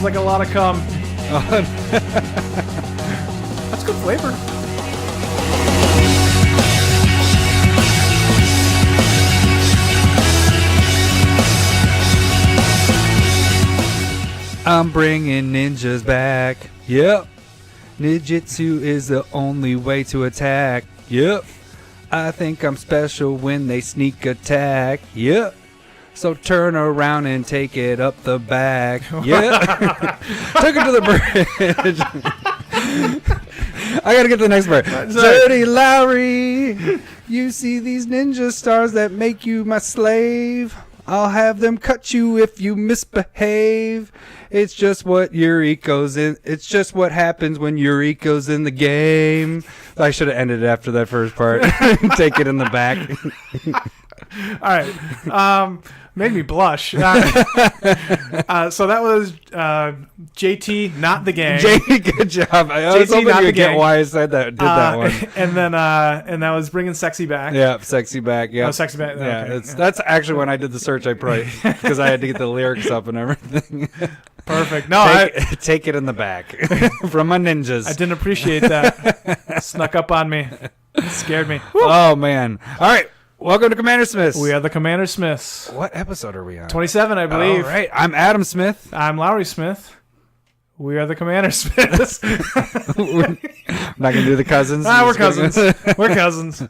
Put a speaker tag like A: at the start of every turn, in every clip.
A: sounds like a lot of cum. That's good flavor.
B: I'm bringing ninjas back. Yep. Ninjutsu is the only way to attack. Yep. I think I'm special when they sneak attack. Yep. So turn around and take it up the back. Yep. Took it to the bridge. I gotta get to the next part. Dirty Lowery. You see these ninja stars that make you my slave. I'll have them cut you if you misbehave. It's just what Yuriko's in. It's just what happens when Yuriko's in the game. I should have ended it after that first part. Take it in the back.
A: All right. Made me blush. So that was JT, not the gang.
B: JT, good job. I was hoping you'd get why I said that. Did that one.
A: And then and that was bringing SexyBack.
B: Yeah, SexyBack. Yeah,
A: SexyBack.
B: Yeah,
A: okay.
B: That's actually when I did the search. I probably because I had to get the lyrics up and everything.
A: Perfect. No,
B: take it in the back from my ninjas.
A: I didn't appreciate that. Snuck up on me. Scared me. Woo.
B: Oh man! All right. Welcome to CommanderSmiths.
A: We are the CommanderSmiths.
B: What episode are we on?
A: 27, I believe.
B: All right. I'm Adam Smith.
A: I'm Lowery Smith. We are the CommanderSmiths.
B: I'm not going to do the cousins.
A: We're cousins. We're cousins.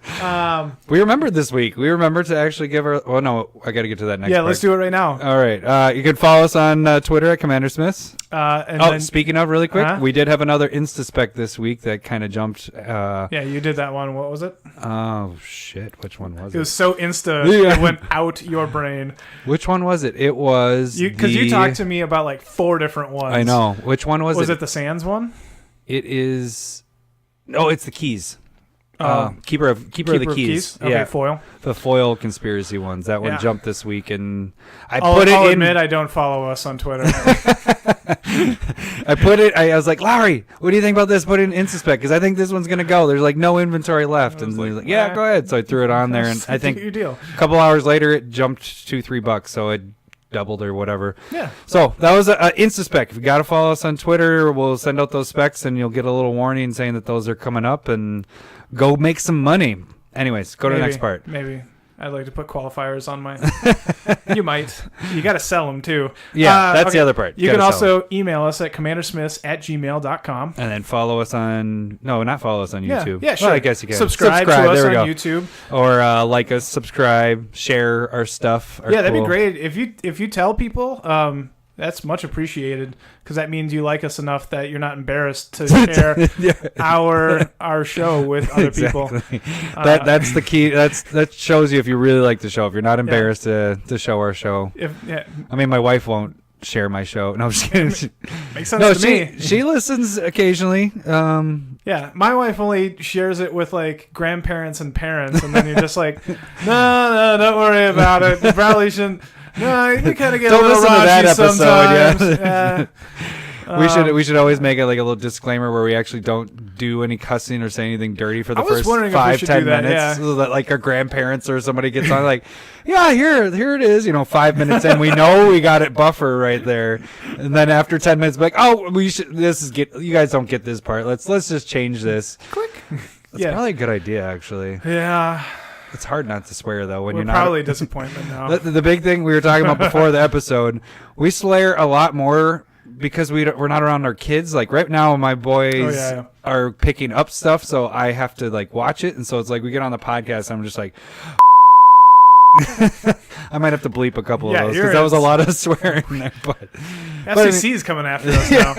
B: We remembered this week. We remembered to actually give our... Well, no, I got to get to that next part.
A: Let's do it right now.
B: All right. You can follow us on Twitter at CommanderSmiths.
A: Then,
B: speaking of, really quick, we did have another Instaspec this week that kind of jumped.
A: Yeah, you did that one. What was it?
B: Oh, shit. Which one was it?
A: It was so Insta, it went out your brain.
B: Which one was it? It was...
A: Because you talked to me about like 4 different ones.
B: I know. Which one was it?
A: Was it the Sands one?
B: It is... No, it's the Keys. Keeper of the Keys.
A: Okay,
B: yeah.
A: foil.
B: The foil conspiracy ones. That one jumped this week, and
A: I'll admit I don't follow us on Twitter.
B: I put it. I was like, Lowery, what do you think about this? Put it in Instaspec because I think this one's gonna go. There's like no inventory left, and he's like, yeah, go ahead. So I threw it on there, and I think a couple hours later it jumped $2-3, so it doubled or whatever.
A: Yeah.
B: So that was an Instaspec. If you got to follow us on Twitter, we'll send out those specs, and you'll get a little warning saying that those are coming up, and go make some money. Anyways, go to the next part.
A: Maybe. I'd like to put qualifiers on my... You might. You got to sell them, too.
B: Yeah, that's the other part.
A: You can also email us at commandersmiths@gmail.com.
B: And then follow us on... No, not follow us on YouTube.
A: Yeah, sure.
B: Well, I guess you can.
A: Subscribe to us on YouTube.
B: Or like us, subscribe, share our stuff.
A: That'd be great. If you tell people... that's much appreciated because that means you like us enough that you're not embarrassed to share our show with other people.
B: That's the key. That shows you if you really like the show. If you're not embarrassed to show our show. I mean, my wife won't share my show. No, I'm just kidding.
A: Makes sense to me.
B: She listens occasionally.
A: Yeah, my wife only shares it with like grandparents and parents, and then you're just like, no, don't worry about it. You probably shouldn't. No, you kind of get
B: don't
A: a little
B: listen to that
A: episode.
B: Yeah. We should always make it like a little disclaimer where we actually don't do any cussing or say anything dirty for the first 5-10 minutes.
A: Yeah.
B: So that like our grandparents or somebody gets on like, yeah, here it is. 5 minutes in, we know we got it buffer right there, and then after 10 minutes, like, oh, you guys don't get this part. Let's just change this.
A: Click.
B: That's probably a good idea, actually.
A: Yeah.
B: It's hard not to swear though when
A: We're
B: you're not.
A: Probably disappointment now.
B: The big thing we were talking about before the episode, we swear a lot more because we're not around our kids. Like right now, my boys are picking up stuff, so I have to like watch it, and so it's like we get on the podcast, and I'm just like. I might have to bleep a couple of those because that was a lot of swearing there. But
A: FCC's coming after us now.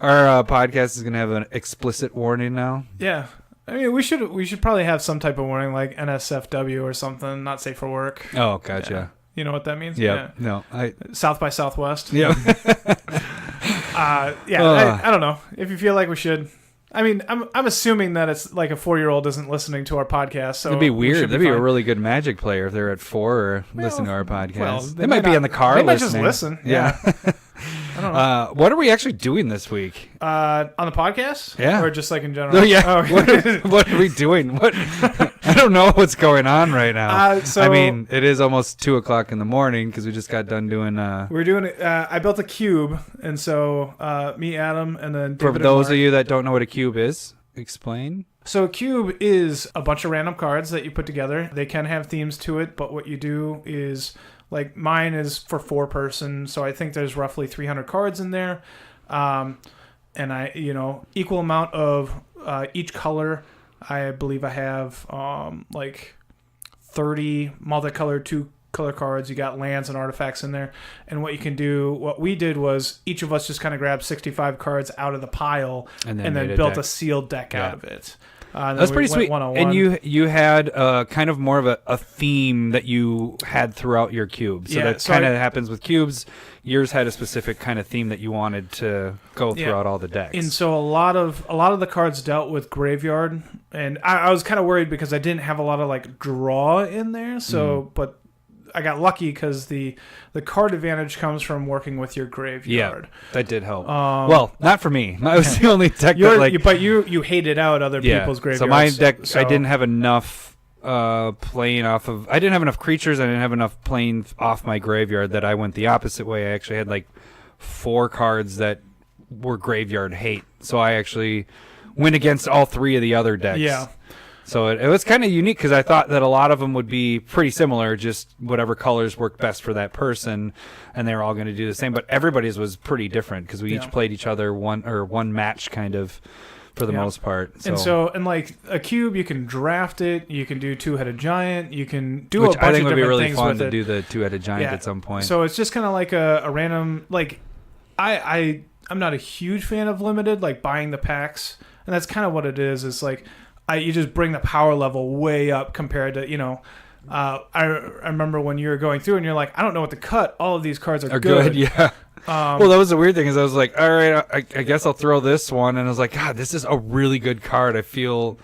B: Our podcast is going to have an explicit warning now.
A: Yeah. I mean, we should probably have some type of warning like NSFW or something, not safe for work.
B: Oh, gotcha.
A: Yeah. You know what that means?
B: Yeah. No.
A: South by Southwest.
B: Yeah.
A: I don't know. If you feel like we should. I mean, I'm assuming that it's like a 4-year-old isn't listening to our podcast. So
B: it'd be weird. That'd be a really good Magic player if they're at 4 or listening to our podcast.
A: Well,
B: they might be in the car.
A: They
B: listening.
A: might just listen.
B: Yeah.
A: I don't know.
B: What are we actually doing this week?
A: On the podcast?
B: Yeah.
A: Or just like in general?
B: Oh, yeah.
A: Oh, okay.
B: What are we doing? What? I don't know what's going on right now.
A: So
B: I mean, it is almost 2:00 in the morning because we just got done doing.
A: We're doing it. I built a cube, and so me, Adam, and then David
B: for those
A: and Mark.
B: of you that don't know what a cube is, explain.
A: So a cube is a bunch of random cards that you put together. They can have themes to it, but what you do is, like, mine is for 4-person, so I think there's roughly 300 cards in there. And I, equal amount of each color. I believe I have like 30 multicolored 2-color cards. You got lands and artifacts in there. And what you can do, what we did was each of us just kind of grabbed 65 cards out of the pile and then built a sealed deck out of it.
B: That's pretty sweet. And you had kind of more of a theme that you had throughout your cube. So that kind of happens with cubes. Yours had a specific kind of theme that you wanted to go throughout all the decks.
A: And so a lot of the cards dealt with graveyard, and I was kind of worried because I didn't have a lot of like draw in there. So, but I got lucky because the card advantage comes from working with your graveyard.
B: Yeah, that did help. Well, not for me. I was the only deck
A: but you hated out other people's graveyards.
B: So my deck, I didn't have enough playing off of. I didn't have enough creatures. I didn't have enough playing off my graveyard. That I went the opposite way. I actually had like 4 cards that were graveyard hate. So I actually went against all 3 of the other decks.
A: Yeah.
B: So it was kind of unique because I thought that a lot of them would be pretty similar, just whatever colors worked best for that person, and they were all going to do the same. But everybody's was pretty different because we each played each other one match kind of for the most part. So.
A: And like a cube, you can draft it. You can do 2-headed giant. You can do a bunch
B: I think
A: of
B: would be
A: different
B: really
A: things
B: fun
A: with
B: to
A: it.
B: do the 2-headed giant at some point.
A: So it's just kind of like a random like I'm not a huge fan of limited, like buying the packs, and that's kind of what it is. It's like you just bring the power level way up compared to I remember when you were going through and you're like, I don't know what to cut. All of these cards are good.
B: Yeah. Well, that was the weird thing is I was like, all right, I guess I'll throw this one, and I was like, God, this is a really good card. I feel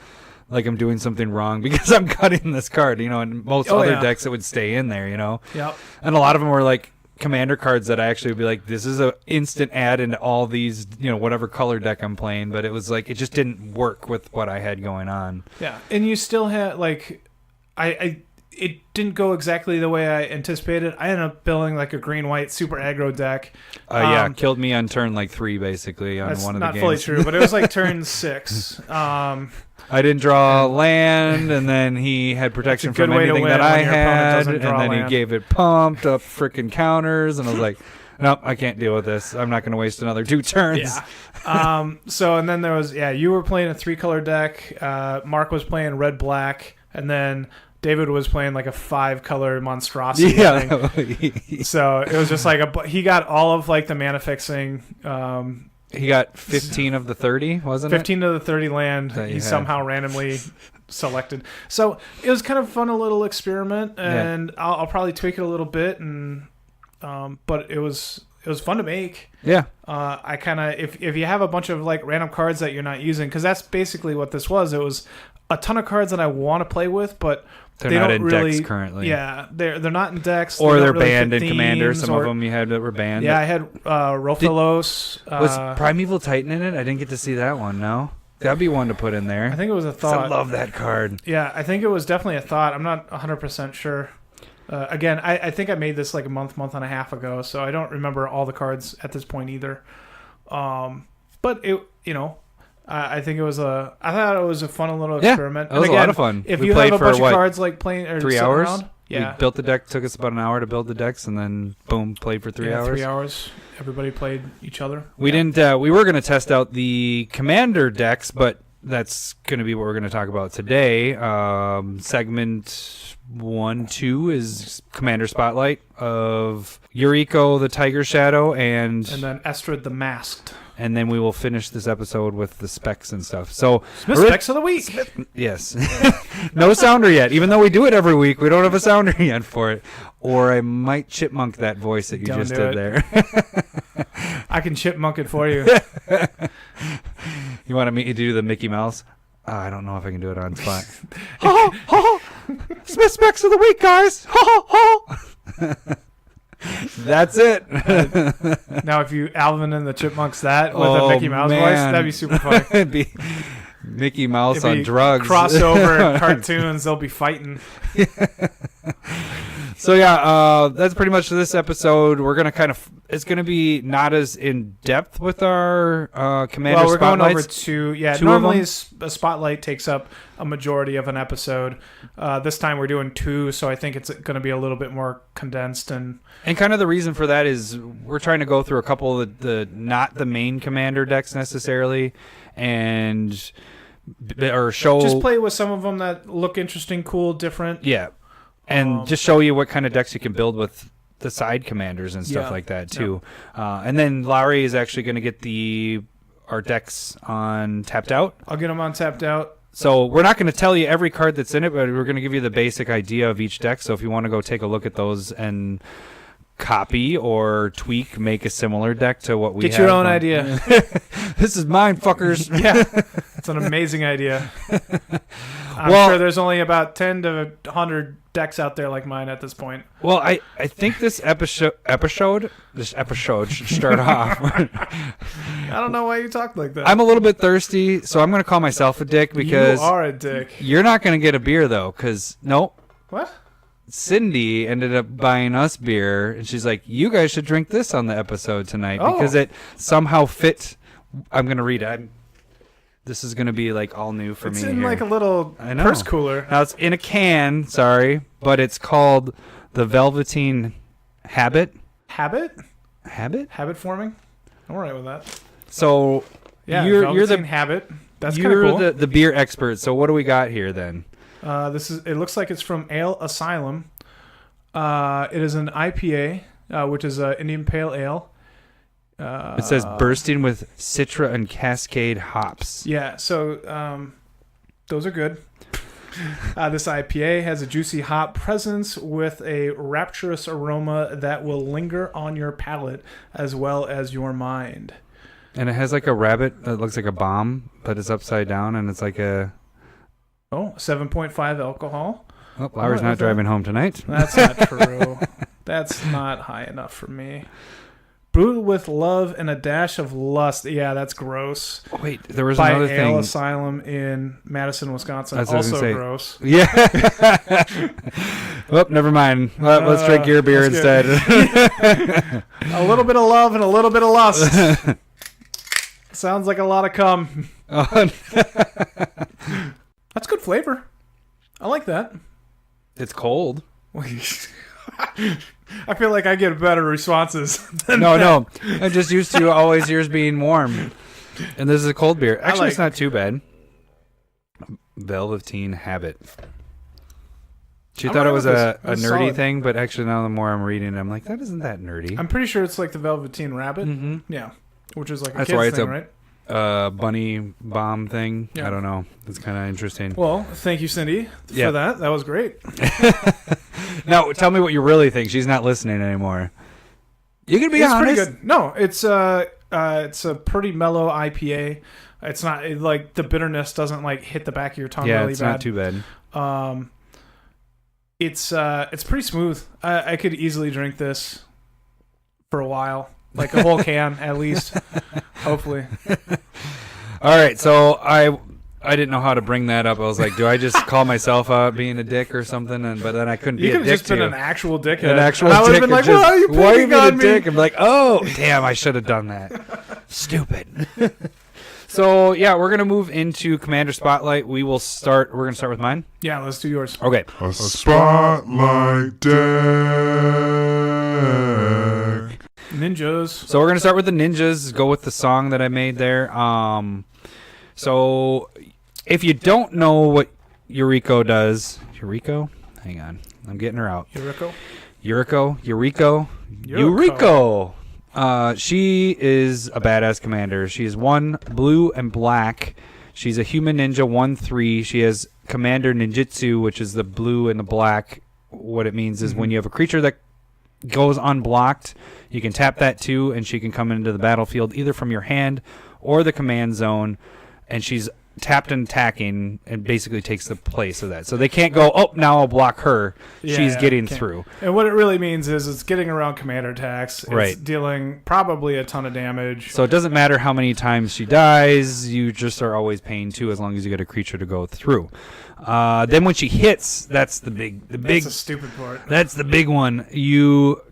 B: like I'm doing something wrong because I'm cutting this card. And most other decks it would stay in there.
A: Yep.
B: And a lot of them were like commander cards that I actually would be like, this is a instant add into all these, whatever color deck I'm playing. But it was like, it just didn't work with what I had going on.
A: Yeah. And you still had like, it didn't go exactly the way I anticipated. I ended up building like a green-white super aggro deck.
B: Killed me on turn like 3 basically on one of the games.
A: That's not fully true, but it was like turn 6.
B: I didn't draw land, and then he had protection from anything that I had, and then he gave it pumped up freaking counters, and I was like, nope, I can't deal with this. I'm not going to waste another 2 turns.
A: Yeah. So, and then there was, you were playing a 3-color deck. Mark was playing red-black, and then David was playing like a 5-color monstrosity thing. So it was just like he got all of like the mana fixing.
B: He got 15 of the 30, wasn't
A: 15 of the 30 land he somehow randomly selected. So it was kind of fun, a little experiment, and I'll probably tweak it a little bit, and but it was fun to make. Yeah. I kind of if you have a bunch of like random cards that you're not using, because that's basically what this was. It was a ton of cards that I want to play with, but
B: they're not in decks currently.
A: Yeah, they're not in decks.
B: Or they're banned in Commander. Some of them you had that were banned.
A: Yeah, I had Rofelos.
B: Was Primeval Titan in it? I didn't get to see that one, no? That'd be one to put in there.
A: I think it was a thought.
B: I love that card.
A: Yeah, I think it was definitely a thought. I'm not 100% sure. Again, I think I made this like a month and a half ago, so I don't remember all the cards at this point either. But it, I think I thought it was a fun little experiment.
B: It was a lot of fun.
A: If you have a bunch of cards like playing or
B: 3 hours,
A: around,
B: we built the deck. Took us about an hour to build the decks, and then boom, played for 3 hours.
A: 3 hours. Everybody played each other.
B: We didn't. We were going to test out the Commander decks, but that's going to be what we're going to talk about today. Segment 1-2 is Commander Spotlight of Yuriko the Tiger Shadow and
A: then Estrid the Masked.
B: And then we will finish this episode with the specs and stuff. So
A: specs of the week.
B: Yes. No sounder yet. Even though we do it every week, we don't have a sounder yet for it. Or I might chipmunk that voice that you just did there.
A: I can chipmunk it for you.
B: You want me to do the Mickey Mouse? I don't know if I can do it on spot. Smith specs of the week, guys. That's it.
A: Now, if you Alvin and the Chipmunks that with a Mickey Mouse voice, that'd be super funny.
B: It'd Mickey Mouse
A: It'd
B: on
A: be
B: drugs.
A: Crossover cartoons. They'll be fighting.
B: So yeah, that's pretty much this episode. We're gonna it's gonna be not as in depth with our commander.
A: Well, we're going
B: spotlights.
A: over two. Yeah,
B: Two
A: normally
B: of
A: a spotlight takes up a majority of an episode. This time we're doing 2, so I think it's going to be a little bit more condensed and
B: kind of the reason for that is we're trying to go through a couple of the not the main commander decks necessarily, and or show
A: just play with some of them that look interesting, cool, different.
B: Yeah. And just show you what kind of decks you can build with the side commanders and stuff like that, too. Yeah. And then Lowery is actually going to get our decks on Tapped Out.
A: I'll get them on Tapped Out.
B: So we're not going to tell you every card that's in it, but we're going to give you the basic idea of each deck. So if you want to go take a look at those and copy or tweak, make a similar deck to what we have.
A: Get your own idea.
B: This is mine, fuckers.
A: Yeah. It's an amazing idea. I'm sure there's only about 10 to 100 decks out there like mine at this point.
B: Well, I think this episode should start off.
A: I don't know why you talk like that.
B: I'm a little bit thirsty, so I'm going to call myself a dick because...
A: You are a dick.
B: You're not going to get a beer, though, because... Nope.
A: What?
B: Cindy ended up buying us beer, and she's like, you guys should drink this on the episode tonight because it somehow fit... I'm going to read it. This is going to be like all new for me.
A: It's in
B: here.
A: like a little purse cooler.
B: Now it's in a can, but it's called the Velveteen Habit.
A: Habit?
B: Habit?
A: Habit forming? I'm all right with that.
B: So
A: yeah,
B: you're the
A: Habit. That's kind of cool.
B: You're the beer expert. So what do we got here then?
A: It looks like it's from Ale Asylum. It is an IPA, which is an Indian Pale Ale.
B: It says bursting with Citra and Cascade hops.
A: Yeah, so those are good. This IPA has a juicy hop presence with a rapturous aroma that will linger on your palate as well as your mind.
B: And it has like a rabbit that looks like a bomb, but it's upside down, and it's like a...
A: 7.5 alcohol.
B: Oh, Lowery's not driving home tonight.
A: That's not true. That's not high enough for me. Brewed with love and a dash of lust. Yeah, that's gross.
B: Wait, there was
A: by
B: another
A: Ale
B: thing.
A: Asylum in Madison, Wisconsin.
B: That's what I was
A: also
B: gonna say.
A: Gross.
B: Yeah. Well, never mind. Let's drink your beer instead.
A: A little bit of love and a little bit of lust. Sounds like a lot of cum. That's good flavor. I like that.
B: It's cold.
A: I feel like I get better responses.
B: No. I'm just used to always yours being warm. And this is a cold beer. Actually, it's not too bad. Velveteen Habit. She thought it was a nerdy
A: solid
B: thing, but actually now the more I'm reading it, I'm like, that isn't that nerdy.
A: I'm pretty sure it's like the Velveteen Rabbit.
B: Mm-hmm.
A: Yeah. Which is like a
B: That's
A: kid's
B: why it's
A: thing,
B: a
A: right?
B: Bunny bomb thing. Yeah. I don't know. It's kind of interesting.
A: Well, thank you, Cindy, for that. That was great.
B: Now, tell me what you really think. She's not listening anymore. You can be honest.
A: It's pretty good. No, it's a pretty mellow IPA. It's not like the bitterness doesn't like hit the back of your tongue really bad.
B: Yeah, it's not too bad.
A: It's pretty smooth. I could easily drink this for a while. Like a whole can, at least. Hopefully.
B: All right, so I didn't know how to bring that up. I was like, do I just call myself out being a dick or something? But then I couldn't be a dick.
A: You could have just been an actual dickhead.
B: An actual dick.
A: I would have been like, why are you picking on me?
B: Dick? I'm like, oh, damn, I should have done that. Stupid. So, yeah, we're going to move into Commander Spotlight. We're going to start with mine?
A: Yeah, let's do yours.
B: Okay.
C: A Spotlight deck.
A: Ninjas.
B: So we're going to start with the ninjas, go with the song that I made there. So if you don't know what Yuriko does... Yuriko? Hang on. I'm getting her out. Yuriko. She is a badass commander. She is 1 blue and black. She's a human ninja 1/3. She has Commander Ninjutsu, which is the blue and the black. What it means is when you have a creature that goes unblocked, you can tap that too, and she can come into the battlefield either from your hand or the command zone. And she's tapped and attacking, and basically takes the place of that. So they can't go, oh, now I'll block her. She's getting through.
A: And what it really means is it's getting around commander attacks. It's
B: Right.
A: dealing probably a ton of damage.
B: So it doesn't matter how many times she dies. You just are always paying 2 as long as you get a creature to go through. Then when she hits, that's the big.
A: That's the stupid part.
B: That's the big one. You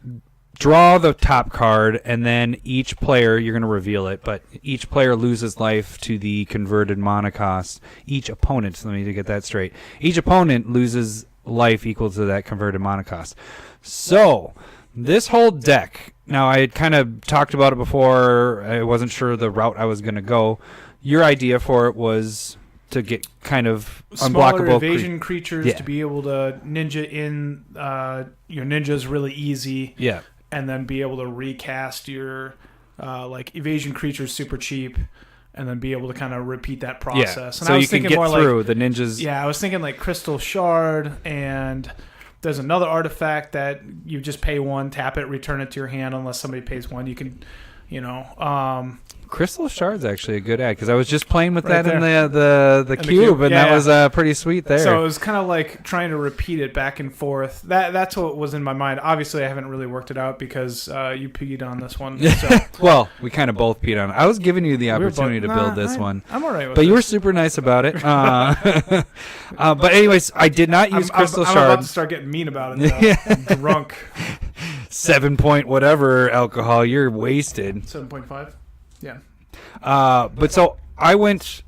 B: draw the top card, and then each player, you're going to reveal it, but each player loses life to the converted mana cost. Each opponent, let me get that straight. Each opponent loses life equal to that converted mana cost. So, this whole deck, now I had kind of talked about it before, I wasn't sure the route I was going to go. Your idea for it was to get kind of
A: smaller
B: unblockable
A: evasion creatures to be able to ninja in your ninjas really easy.
B: Yeah.
A: And then be able to recast your like evasion creatures super cheap, and then be able to kind of repeat that process.
B: Yeah.
A: And
B: So
A: I was
B: you can
A: thinking
B: get
A: more
B: through
A: like,
B: the ninjas.
A: Yeah, I was thinking like Crystal Shard, and there's another artifact that you just pay 1, tap it, return it to your hand unless somebody pays 1. You can,
B: Crystal Shard's actually a good ad because I was just playing with
A: Right
B: that in
A: there.
B: the cube, and that was pretty sweet there.
A: So it was kind of like trying to repeat it back and forth. That's what was in my mind. Obviously, I haven't really worked it out because you peed on this one. So.
B: Well, we kind of both peed on it. I was giving you the opportunity to build this one.
A: I'm all right with it.
B: But you were super nice about it. But anyways, I did not use Crystal
A: I'm
B: Shard.
A: about to start getting mean about it. I'm drunk.
B: 7 point whatever alcohol. You're wasted.
A: 7.5. Yeah.
B: But so I went.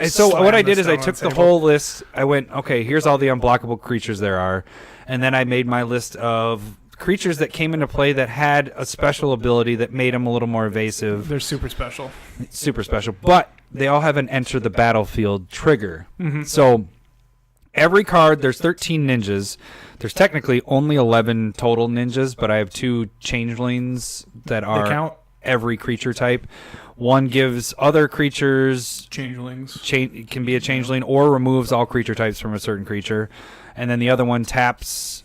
B: So what I did is I took the whole list. I went, okay, here's all the unblockable creatures there are, and then I made my list of creatures that came into play that had a special ability that made them a little more evasive.
A: They're super special.
B: Super special, but they all have an enter the battlefield trigger. Mm-hmm. So every card, there's 13 ninjas. There's technically only 11 total ninjas, but I have 2 changelings that are
A: They count?
B: Every creature type. One gives other creatures
A: changelings.
B: Can be a changeling, or removes all creature types from a certain creature. And then the other one taps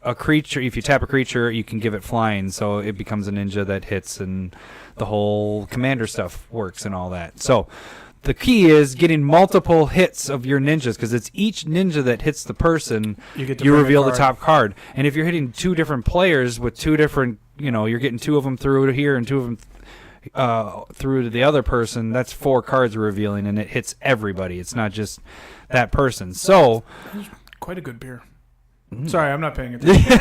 B: a creature. If you tap a creature, you can give it flying, so it becomes a ninja that hits, and the whole commander stuff works and all that. So the key is getting multiple hits of your ninjas, because it's each ninja that hits the person, you reveal the top card. And if you're hitting 2 different players with 2 different, you're getting 2 of them through to here and 2 of them through to the other person, that's 4 cards revealing, and it hits everybody. It's not just that person. So
A: quite a good beer. Sorry, I'm not paying attention.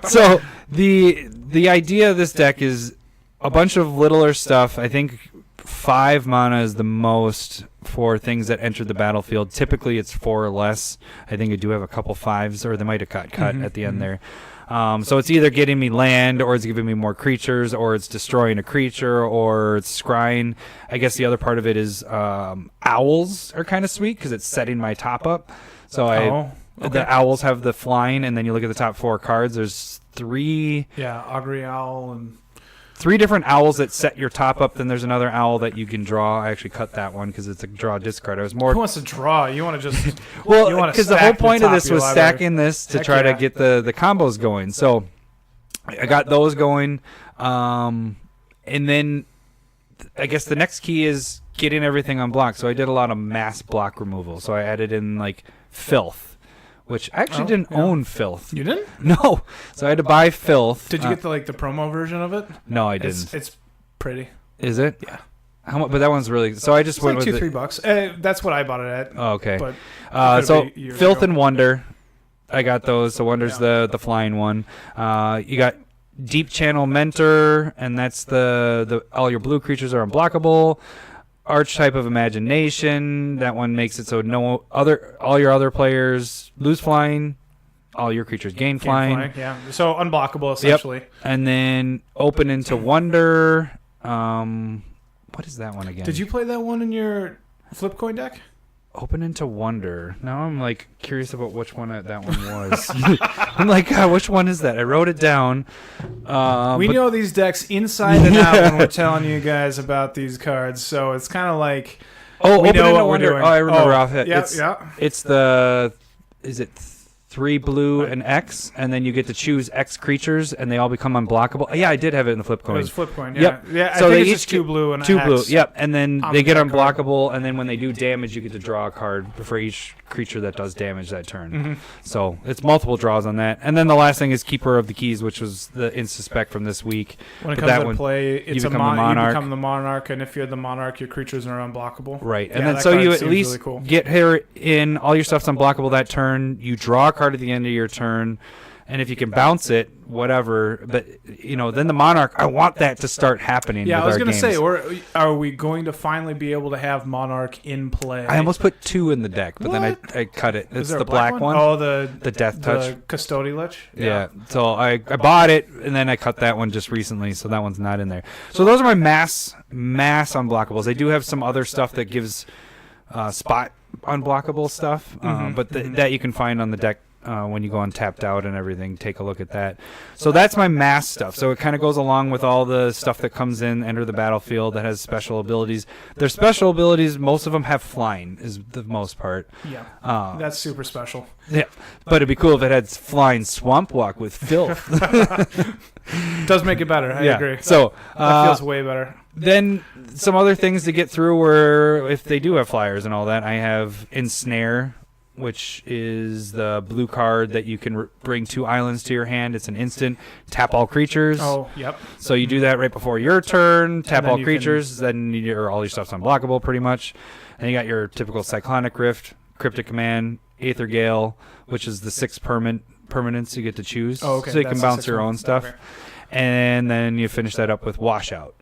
B: So the idea of this deck is a bunch of littler stuff. I think 5 mana is the most for things that enter the battlefield. Typically, it's 4 or less. I think I do have a couple 5s, or they might have got cut at the end there. So it's either getting me land, or it's giving me more creatures, or it's destroying a creature, or it's scrying. I guess the other part of it is owls are kind of sweet because it's setting my top up. So the owls have the flying, and then you look at the top 4 cards. There's 3.
A: Yeah, Augury Owl and
B: 3 different owls that set your top up. Then there's another owl that you can draw. I actually cut that one because it's a draw discard. I was more.
A: Who wants to draw? You want to just
B: well, because the whole point of this was stacking this to try to
A: yeah.
B: get the combos going. So I got those going, and then I guess the next key is getting everything unblocked. So I did a lot of mass block removal. So I added in like filth. Which I actually didn't own filth.
A: You didn't?
B: No. So I had to buy filth.
A: Did you get the promo version of it?
B: No, I didn't.
A: It's pretty.
B: Is it?
A: Yeah.
B: How much? But that one's really. So I just went
A: like
B: with
A: $2-3. That's what I bought it at.
B: Oh, okay.
A: But
B: so filth and wonder, I got those. So wonder's the flying one. You got deep channel mentor, and that's the all your blue creatures are unblockable. Archetype of imagination, that one makes it so all your other players lose flying, all your creatures gain flying.
A: Yeah, so unblockable essentially.
B: Yep. And then open into wonder. What is that one again?
A: Did you play that one in your flip coin deck?
B: Open into wonder. Now I'm like curious about which one that one was. I'm like, God, which one is that? I wrote it down.
A: We know these decks inside and out when we're telling you guys about these cards, so it's kind of like
B: we
A: know
B: know
A: what we're
B: wonder.
A: doing.
B: Oh, I remember off it.
A: Yeah,
B: It's the. Is it 3 blue and X, and then you get to choose X creatures, and they all become unblockable. Yeah, I did have it in the flip coin.
A: It was flip coin, yeah.
B: Yep.
A: Yeah, I
B: So
A: think
B: they
A: it's
B: each
A: just 2 blue and
B: 2
A: an
B: blue,
A: X.
B: yep. And then
A: on
B: they get
A: that card.
B: unblockable, and then when they do damage, you get to draw a card for each creature that does damage that turn.
A: Mm-hmm.
B: So it's multiple draws on that. And then the last thing is Keeper of the Keys, which was the Insta-Spec from this week.
A: When it
B: But
A: comes
B: that
A: to
B: one,
A: play, it's
B: you
A: a
B: become the Monarch.
A: You become the Monarch, and if you're the Monarch, your creatures are unblockable.
B: Right. And
A: Yeah,
B: then
A: that
B: so
A: card
B: you at
A: seems
B: least
A: really cool.
B: get her in, all your stuff's unblockable that turn. You draw a card at the end of your turn. And if you can bounce it, whatever. But, then the Monarch, I want that to start happening.
A: Yeah,
B: with
A: I was
B: our
A: going to
B: games.
A: say, are we going to finally be able to have Monarch in play?
B: I almost put 2 in the deck, but then
A: What?
B: I cut it.
A: Is
B: It's
A: there
B: the
A: a black
B: one.
A: Oh,
B: the Death Touch.
A: The Custody Lich?
B: Yeah. So I bought it, and then I cut that one just recently, so that one's not in there. So those are my mass unblockables. They do have some other stuff that gives spot unblockable stuff, but that you can find on the deck when you go on Tapped Out and everything. Take a look at that. So that's my mass stuff. So it kind of goes along with all the stuff that comes in Enter the Battlefield that has special abilities. Their special abilities, most of them have flying, is the most part.
A: Yeah. That's super special.
B: Yeah, but it'd be cool if it had flying Swamp Walk with filth.
A: Does make it better. I agree.
B: So
A: that feels way better.
B: Then some other things to get through were, if they do have flyers and all that, I have Ensnare, which is the blue card that you can bring 2 islands to your hand. It's an instant. Tap all creatures.
A: Oh, yep.
B: So you do that right before your turn. Tap
A: then
B: all
A: you
B: creatures. Then all your stuff's unblockable pretty much. And you got your typical Cyclonic Rift, Cryptic Command, Aether Gale, which is the 6 permanents you get to choose.
A: Oh, okay.
B: So you can
A: That's
B: bounce
A: the
B: your
A: 6
B: own
A: ones.
B: stuff.
A: Okay.
B: And then you finish that up with Washout.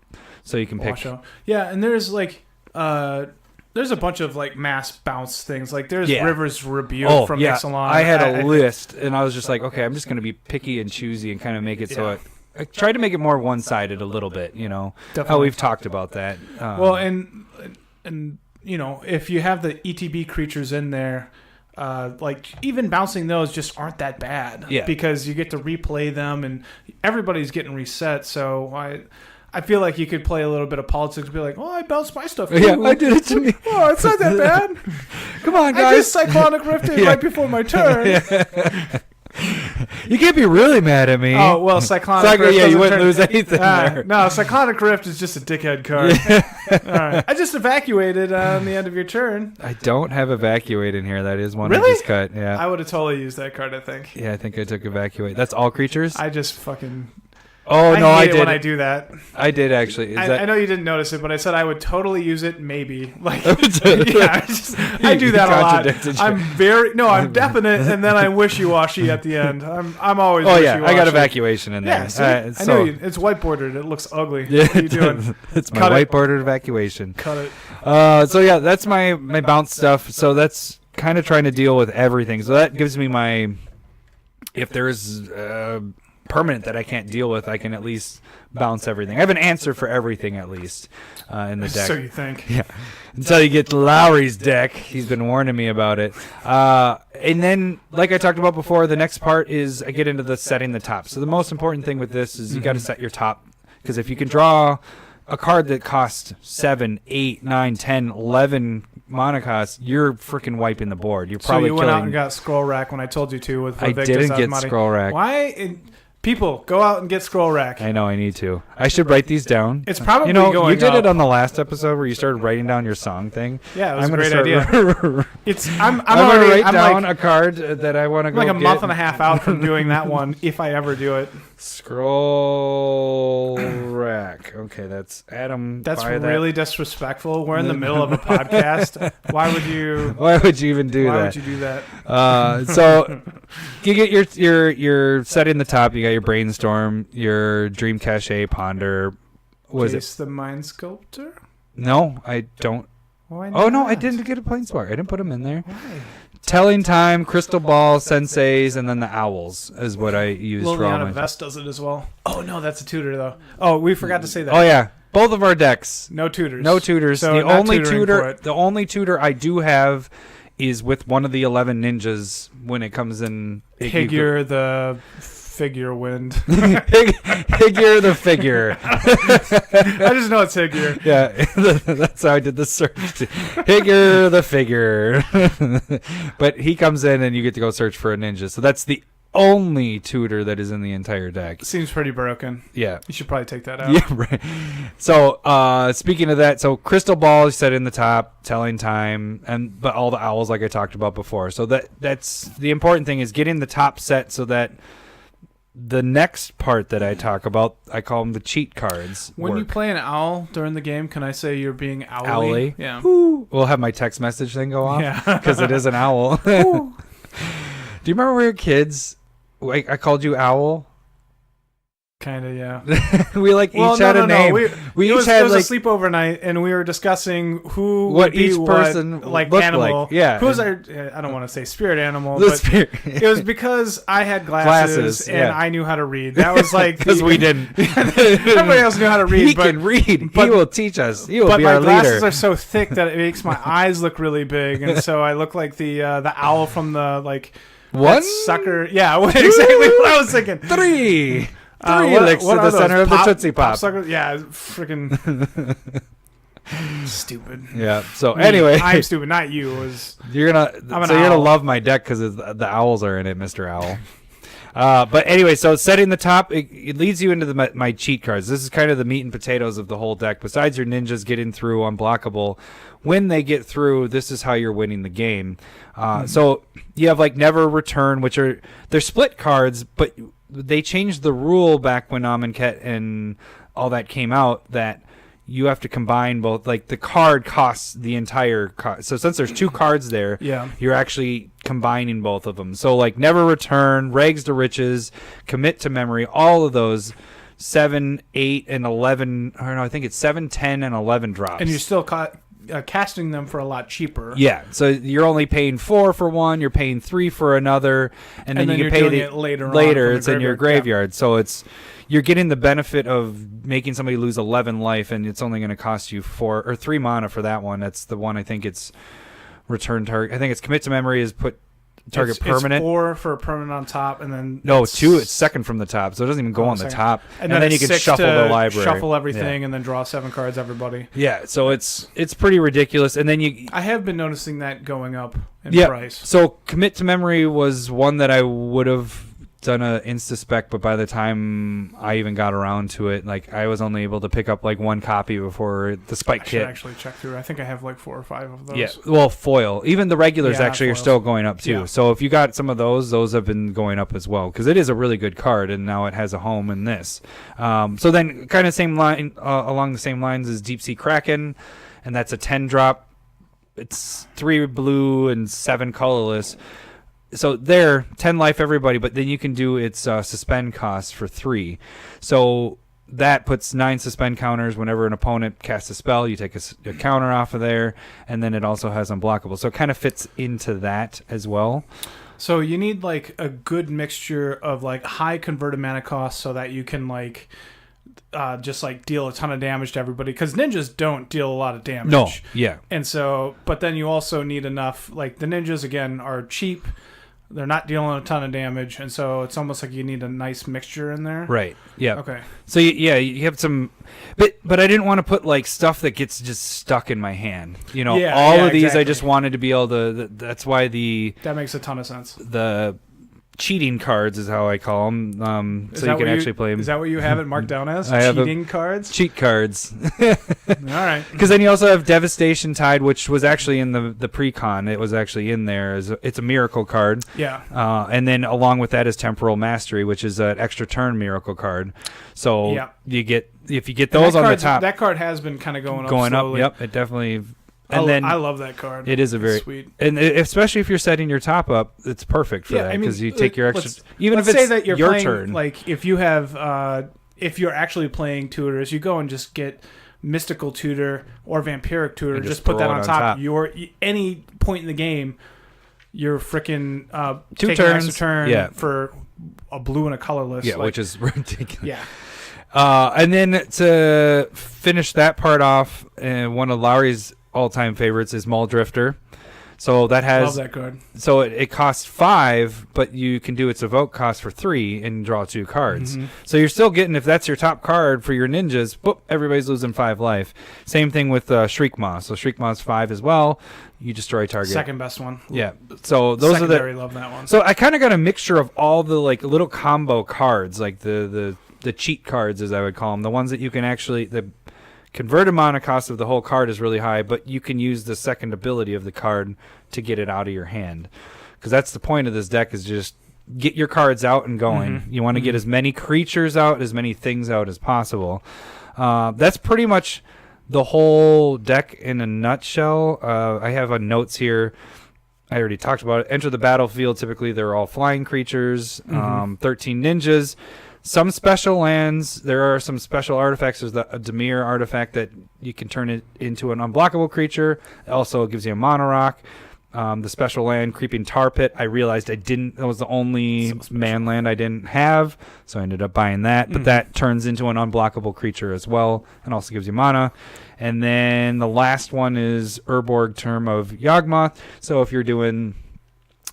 B: So you can pick.
A: Washout. Yeah, and there's there's a bunch of mass bounce things. There's River's Rebuke from Ixalan.
B: I had a list, and I was just like, okay, I'm just going to be picky and choosy and kind of make it so I tried to make it more one-sided a little bit,
A: Definitely.
B: how we've talked about that.
A: Well, and if you have the ETB creatures in there, even bouncing those just aren't that bad.
B: Yeah.
A: Because you get to replay them, and everybody's getting reset. So I feel like you could play a little bit of politics and be like, oh, I bounced my stuff too.
B: Yeah, I did it to me.
A: Oh, it's not that bad.
B: Come on, guys.
A: I just Cyclonic Rifted right before my turn.
B: You can't be really mad at me.
A: Oh, well, Cyclonic Rift
B: you
A: doesn't
B: wouldn't
A: turn-
B: lose anything there.
A: No, Cyclonic Rift is just a dickhead card. All right. I just evacuated on the end of your turn.
B: I don't have Evacuate in here. That is one
A: Really?
B: I just cut. Yeah.
A: I would have totally used that card, I think.
B: Yeah, I think I took Evacuate. That's all creatures?
A: I just fucking...
B: Oh, no, I
A: hate it
B: did.
A: when I do that.
B: I did, actually.
A: I know you didn't notice it, but I said I would totally use it, maybe. I do that a lot. I'm definite, and then I'm wishy-washy at the end. I'm always wishy-washy.
B: I got Evacuation in there.
A: Yeah, see? I know you. It's whiteboarded. It looks ugly.
B: Yeah,
A: What are you doing?
B: It's my
A: Cut it.
B: whiteboarded Evacuation.
A: Cut it.
B: That's my bounce stuff. So that's kind of trying to deal with everything. So that gives me my... If there's... permanent that I can't deal with, I can at least bounce everything. I have an answer for everything at least in the deck.
A: So you think.
B: Yeah. Until you get to Lowery's deck. He's been warning me about it. And then, like I talked about before, the next part is I get into the setting the top. So the most important thing with this is you got to set your top. Because if you can draw a card that costs 7, 8, 9, 10, 11 mana costs, you're freaking wiping the board. You're probably
A: so you
B: killing...
A: went out and got Scroll Rack when I told you to with
B: I
A: Victus
B: didn't get
A: Asmati.
B: Scroll Rack.
A: Why? People, go out and get Scroll Rack.
B: I know I need to. I should write these down.
A: It's probably
B: going
A: going
B: You did
A: up.
B: it on the last episode where you started writing down your song thing.
A: Yeah, it was
B: I'm
A: a great
B: gonna
A: idea. I'm
B: gonna
A: already
B: write down a card that I want to go
A: like a
B: get.
A: month and a half out from doing that one if I ever do it.
B: Scroll Rack. Okay, that's Adam.
A: That's
B: buy that.
A: really disrespectful. We're in the middle of a podcast. Why would you?
B: Why would you even do that?
A: Why would you do that?
B: So you get your set in the top. You got your Brainstorm, your Dream Cache, Ponder. Was
A: Jace
B: it
A: the Mind Sculptor?
B: No, I don't.
A: Why
B: Oh no,
A: not?
B: I didn't get a Planeswalker. I didn't put them in there.
A: Why?
B: Telling Time, Crystal Ball, Senseis, and then the Owls is what I used for all
A: Liliana
B: my...
A: Vest does it as well. Oh no, that's a tutor though. Oh, we forgot to say that.
B: Oh yeah, both of our decks.
A: No tutors.
B: No tutors.
A: So
B: the
A: not
B: only
A: tutoring for it.
B: the only tutor I do have is with one of the 11 ninjas when it comes in.
A: Higure, the figure wind.
B: Higure the figure.
A: I just know it's Higure.
B: Yeah, that's how I did the search. Higure the figure. But he comes in and you get to go search for a ninja. So that's the only tutor that is in the entire deck.
A: Seems pretty broken.
B: Yeah.
A: You should probably take that out.
B: Yeah, right. So, speaking of that, so Crystal Ball is set in the top, telling time, but all the owls like I talked about before. So that's the important thing is getting the top set so that the next part that I talk about, I call them the cheat cards.
A: When you play an owl during the game, can I say you're being owly?
B: Owly?
A: Yeah.
B: Woo. We'll have my text message thing go off.
A: Yeah.
B: Because it is an owl. Do you remember when we were kids? I called you Owl.
A: Kind of, yeah.
B: We each had a name. We each had
A: it was a sleepover night, and we were discussing
B: what each person
A: like
B: looked
A: animal.
B: Like. Yeah.
A: Who's our? I don't want to say spirit animal,
B: the
A: but
B: spirit.
A: It was because I had glasses and I knew how to read. That was like
B: because we didn't.
A: Everybody else knew how to read.
B: He can read. He will teach us. He will be
A: But
B: our
A: my glasses
B: leader.
A: are so thick that it makes my eyes look really big, and so I look like the owl from the
B: one
A: sucker. Yeah, exactly what I was thinking.
B: Three licks to the center of the Tootsie Pop.
A: Yeah, freaking stupid.
B: Yeah. So anyway,
A: I'm stupid, not you.
B: You're gonna love my deck because the owls are in it, Mr. Owl. But anyway, so setting the top, it leads you into my cheat cards. This is kind of the meat and potatoes of the whole deck. Besides your ninjas getting through unblockable, when they get through, this is how you're winning the game. So you have Never Return, which they're split cards, but they changed the rule back when Amonkhet and all that came out that you have to combine both. The card costs the entire card. So since there's two cards there, you're actually combining both of them. So Never Return, Rags to Riches, Commit to Memory, all of those 7, 8, and 11. Or no, I think it's 7, 10, and 11 drops.
A: And you're still casting them for a lot cheaper.
B: Yeah, so you're only paying 4 for one, you're paying 3 for another, and then you can pay it later. It's in your graveyard. Yeah. So you're getting the benefit of making somebody lose 11 life, and it's only going to cost you 4 or 3 mana for that one. That's the one I think it's return target. I think it's Commit to Memory is put target permanent.
A: It's 4 for a permanent on top, and then
B: 2. It's second from the top, so it doesn't even go on the top. And then you can shuffle the library,
A: shuffle everything, and then draw 7 cards. Everybody.
B: Yeah, so it's pretty ridiculous. And then
A: I have been noticing that going up in price.
B: So Commit to Memory was one that I would have done a insta-spec, but by the time I even got around to it, I was only able to pick up one copy before the spike kit.
A: I should actually check through. I think I have 4 or 5 of those.
B: Yeah, well, foil. Even the regulars actually are still going up too. Yeah. So if you got some of those have been going up as well because it is a really good card, and now it has a home in this. So then, kind of same line along the same lines as Deep Sea Kraken, and that's a 10-drop. It's 3 blue and 7 colorless. So there, 10 life everybody, but then you can do its suspend cost for 3. So that puts 9 suspend counters whenever an opponent casts a spell. You take a counter off of there, and then it also has unblockable. So it kind of fits into that as well.
A: So you need a good mixture of high converted mana cost so that you can just deal a ton of damage to everybody, because ninjas don't deal a lot of damage.
B: No, yeah.
A: And so, but then you also need enough, the ninjas again are cheap. They're not dealing a ton of damage, and so it's almost like you need a nice mixture in there.
B: Right. Yeah.
A: Okay.
B: So you have some, but I didn't want to put stuff that gets just stuck in my hand. All of these exactly. I just wanted to be able to. That's why
A: that makes a ton of sense.
B: The cheating cards is how I call them. So you can actually play them.
A: Is that what you have it marked down as? Cheating cards?
B: Cheat cards.
A: All right.
B: Because then you also have Devastation Tide, which was actually in the pre-con. It was actually in there. It's a miracle card.
A: Yeah.
B: And then along with that is Temporal Mastery, which is an extra turn miracle card. So if you get those on the top.
A: That card has been kind of going up
B: slowly. Yep, it definitely... And then
A: I love that card.
B: It is
A: sweet,
B: and especially if you're setting your top up, it's perfect for that because you take your extra. Even if it's
A: say that you're
B: your
A: playing,
B: turn,
A: if you have, if you're actually playing tutors, you go and just get Mystical Tutor or Vampiric Tutor. Just put that on top. Any point in the game, you're freaking
B: 2
A: taking
B: turns
A: an extra turn for a blue and a colorless.
B: Yeah, which is ridiculous.
A: Yeah.
B: And then to finish that part off, one of Lowery's all-time favorites is Maul Drifter. So that has.
A: Love that card.
B: So it costs 5, but you can do its evoke cost for 3 and draw 2 cards.
A: Mm-hmm.
B: So you're still getting, if that's your top card for your ninjas, boop, everybody's losing 5 life. Same thing with Shriek Maw. So Shriek Maw's 5 as well. You destroy target.
A: Second best one.
B: Yeah. So those
A: Secondary,
B: are the.
A: love that one.
B: So I kind of got a mixture of all the like little combo cards, like the cheat cards, as I would call them, the ones that you can actually the converted mana cost of the whole card is really high, but you can use the second ability of the card to get it out of your hand, because that's the point of this deck, is just get your cards out and going. You want to get as many creatures out, as many things out as possible. That's pretty much the whole deck in a nutshell. I have a notes here. I already talked about it. Enter the battlefield. Typically, they're all flying creatures. 13 ninjas. Some special lands. There are some special artifacts. There's a Dimir artifact that you can turn it into an unblockable creature. It also gives you a Mono Rock. The special land, Creeping Tar Pit. I realized that was the only man land I didn't have, so I ended up buying that. But that turns into an unblockable creature as well, and also gives you mana. And then the last one is Urborg, Term of Yawgmoth. So if you're doing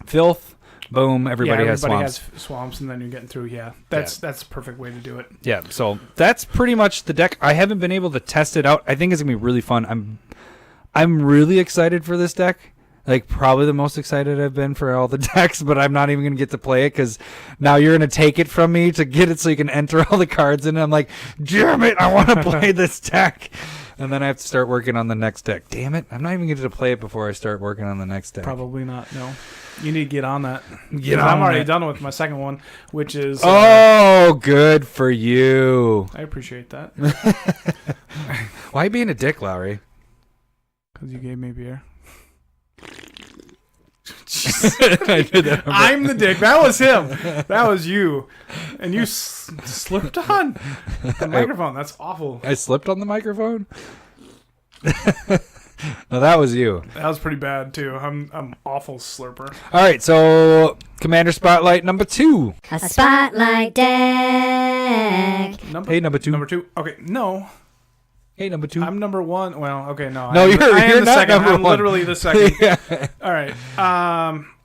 B: Filth, boom, everybody has
A: swamps, and then you're getting through. Yeah, that's a perfect way to do it.
B: Yeah, so that's pretty much the deck. I haven't been able to test it out. I think it's gonna be really fun. I'm really excited for this deck. Like, probably the most excited I've been for all the decks, but I'm not even going to get to play it because now you're going to take it from me to get it so you can enter all the cards in. I'm like, damn it, I want to play this deck. And then I have to start working on the next deck. Damn it, I'm not even going to play it before I start working on the next deck.
A: Probably not, no. You need to get on that. I'm already done with my second one, which is...
B: oh, good for you.
A: I appreciate that.
B: Why are you being a dick, Lowery?
A: Because you gave me beer.
B: I did that.
A: I'm the dick. That was him. That was you. And you slipped on the microphone. That's awful.
B: I slipped on the microphone? No, that was you.
A: That was pretty bad, too. I'm awful slurper.
B: All right, so Commander Spotlight number 2.
D: A Spotlight deck.
B: Hey, number 2.
A: Number 2. Okay, no.
B: Hey, number 2.
A: I'm number 1. Well, okay, no.
B: No, you're
A: the
B: not
A: second.
B: number 1.
A: I'm literally the second.
B: Yeah.
A: All right.